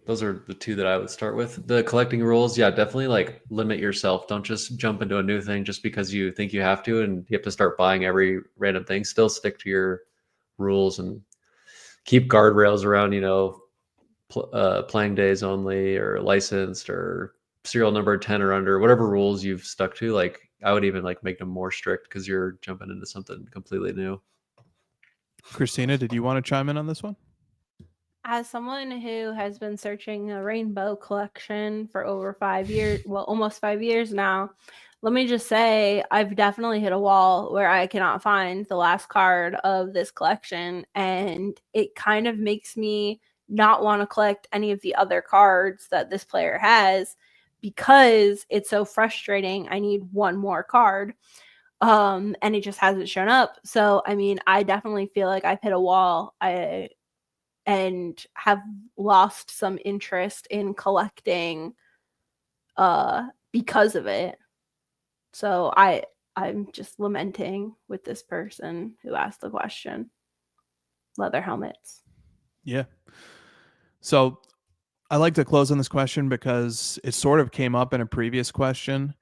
Those are the two that I would start with. The collecting rules, yeah, definitely like limit yourself. Don't just jump into a new thing just because you think you have to and you have to start buying every random thing. Still stick to your rules and keep guardrails around, playing days only or licensed or serial number 10 or under, whatever rules you've stuck to. Like I would even like make them more strict because you're jumping into something completely new. Christina, did you want to chime in on this one? As someone who has been searching a rainbow collection for over 5 years, well, almost 5 years now, let me just say I've definitely hit a wall where I cannot find the last card of this collection. And it kind of makes me not want to collect any of the other cards that this player has because it's so frustrating. I need one more card. And it just hasn't shown up. So, I mean, I definitely feel like I've hit a wall. And have lost some interest in collecting because of it. So I'm just lamenting with this person who asked the question. Leather helmets. Yeah. So I like to close on this question because it sort of came up in a previous question,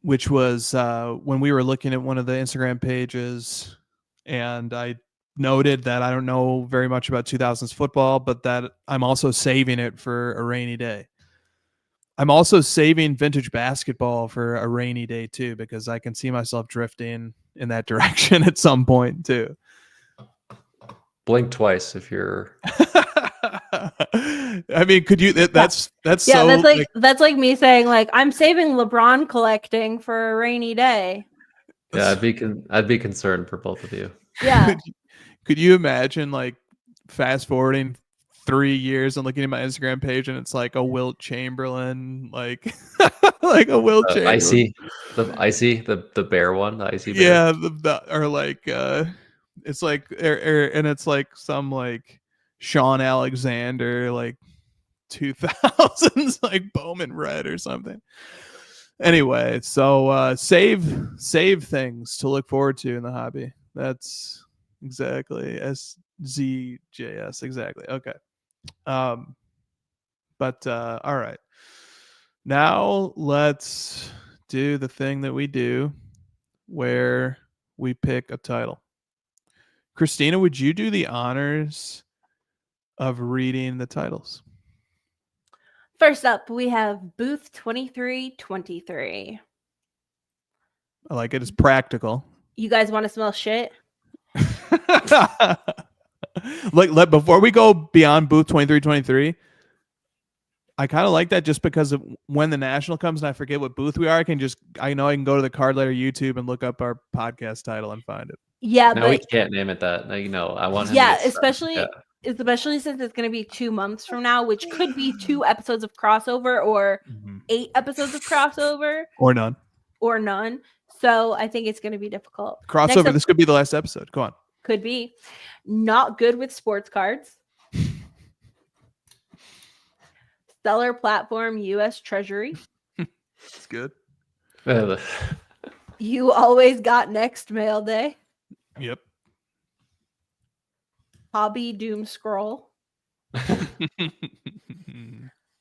which was when we were looking at one of the Instagram pages, and I noted that I don't know very much about 2000s football, but that I'm also saving it for a rainy day. I'm also saving vintage basketball for a rainy day too, because I can see myself drifting in that direction at some point too. Blink twice if you're. I mean, could you? That's yeah. So that's like me saying like I'm saving LeBron collecting for a rainy day. Yeah, I'd be concerned for both of you. Yeah. Could you imagine like fast forwarding 3 years and looking at my Instagram page and it's like a Wilt Chamberlain, like like a Wilt Chamberlain. The bear one, the icy bear. Yeah, or like it's like and it's like some like Sean Alexander like 2000s like Bowman Red or something. Anyway, so save things to look forward to in the hobby. That's exactly SZJS. Exactly. Okay. But all right. Now let's do the thing that we do where we pick a title. Christina, would you do the honors of reading the titles? First up, we have Booth 2323. I like it. It's practical. You guys want to smell shit? Before we go beyond Booth 2323, I kind of like that just because of when the national comes and I forget what booth we are, I know I can go to the Card Letter YouTube and look up our podcast title and find it. Yeah, no, we can't name it that. I want him. Yeah, especially especially since it's going to be 2 months from now, which could be 2 episodes of crossover or 8 episodes of crossover Or none. or none. So I think it's going to be difficult. Next Crossover. up This could be the last episode. Go on. could be not good with sports cards. Stellar platform U.S. Treasury. It's good. You always got next mail day. Yep. Hobby doom scroll.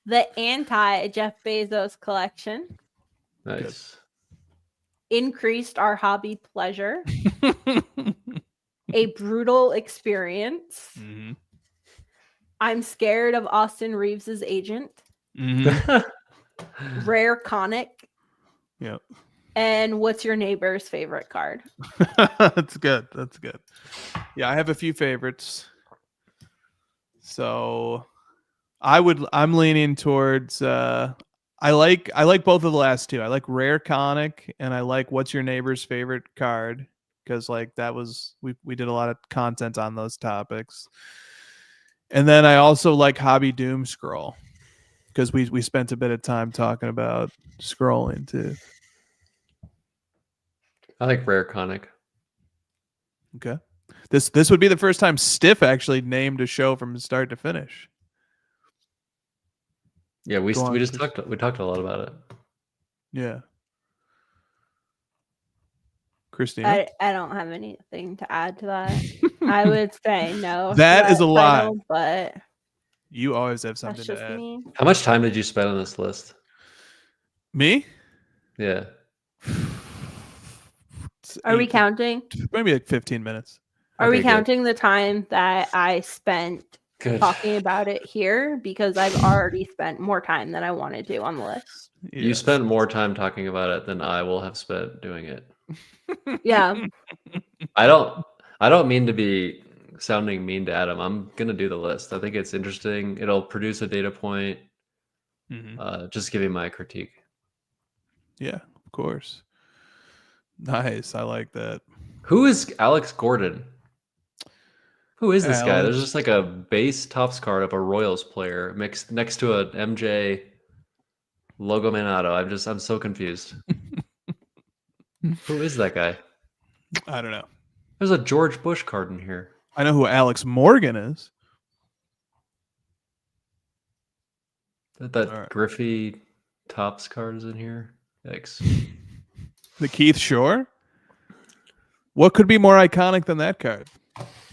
The anti Jeff Bezos collection. Nice. Increased our hobby pleasure. A brutal experience. Mhm. I'm scared of Austin Reeves's agent. Mhm. Rare-conic. Yep. And what's your neighbor's favorite card? That's good. That's good. Yeah, I have a few favorites. So I'm leaning towards I like both of the last two. I like Rare-conic and I like what's your neighbor's favorite card, because like that was we did a lot of content on those topics. And then I also like Hobby Doom Scroll, because we spent a bit of time talking about scrolling too. I like Rare-conic. Okay. This would be the first time Stiff actually named a show from start to finish. Yeah, we Go on, just Chris. talked a lot about it. Yeah. Christina? I don't have anything to add to that. I would say no. to That is a lie. title, but You always have that's something just to add. me. How much time did you spend on this list? Me? Yeah. It's Are we 8 to- counting? Maybe like 15 minutes. Are we Okay, good. counting the time that I spent Good. talking about it here? Because I've already spent more time than I want to do on the list. You Yes. spent more time talking about it than I will have spent doing it. Yeah. I don't mean to be sounding mean to Adam. I'm gonna do the list. I think it's interesting. It'll produce a data point. Mhm. Just giving my critique. Yeah, of course. Nice. I like that. Who is Alex Gordon? Who is this guy? There's Alex- just like a base Topps card of a Royals player mixed next to a MJ logo Manado. I'm so confused. Who is that guy? I don't know. There's a George Bush card in here. I know who Alex Morgan is. That All right. Griffey Topps card is in here. Yikes. The Keith Shore? What could be more iconic than that card?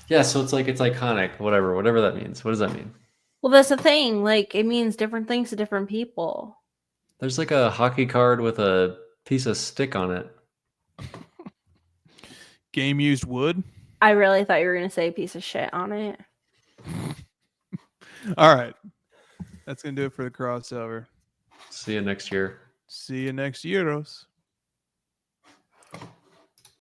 Yeah, so it's iconic, whatever that means. What does that mean? Well, that's the thing. Like, it means different things to different people. There's like a hockey card with a piece of stick on it. Game used wood? I really thought you were going to say piece of shit on it. All right. That's going to do it for the crossover. See you next year. See you next Euros.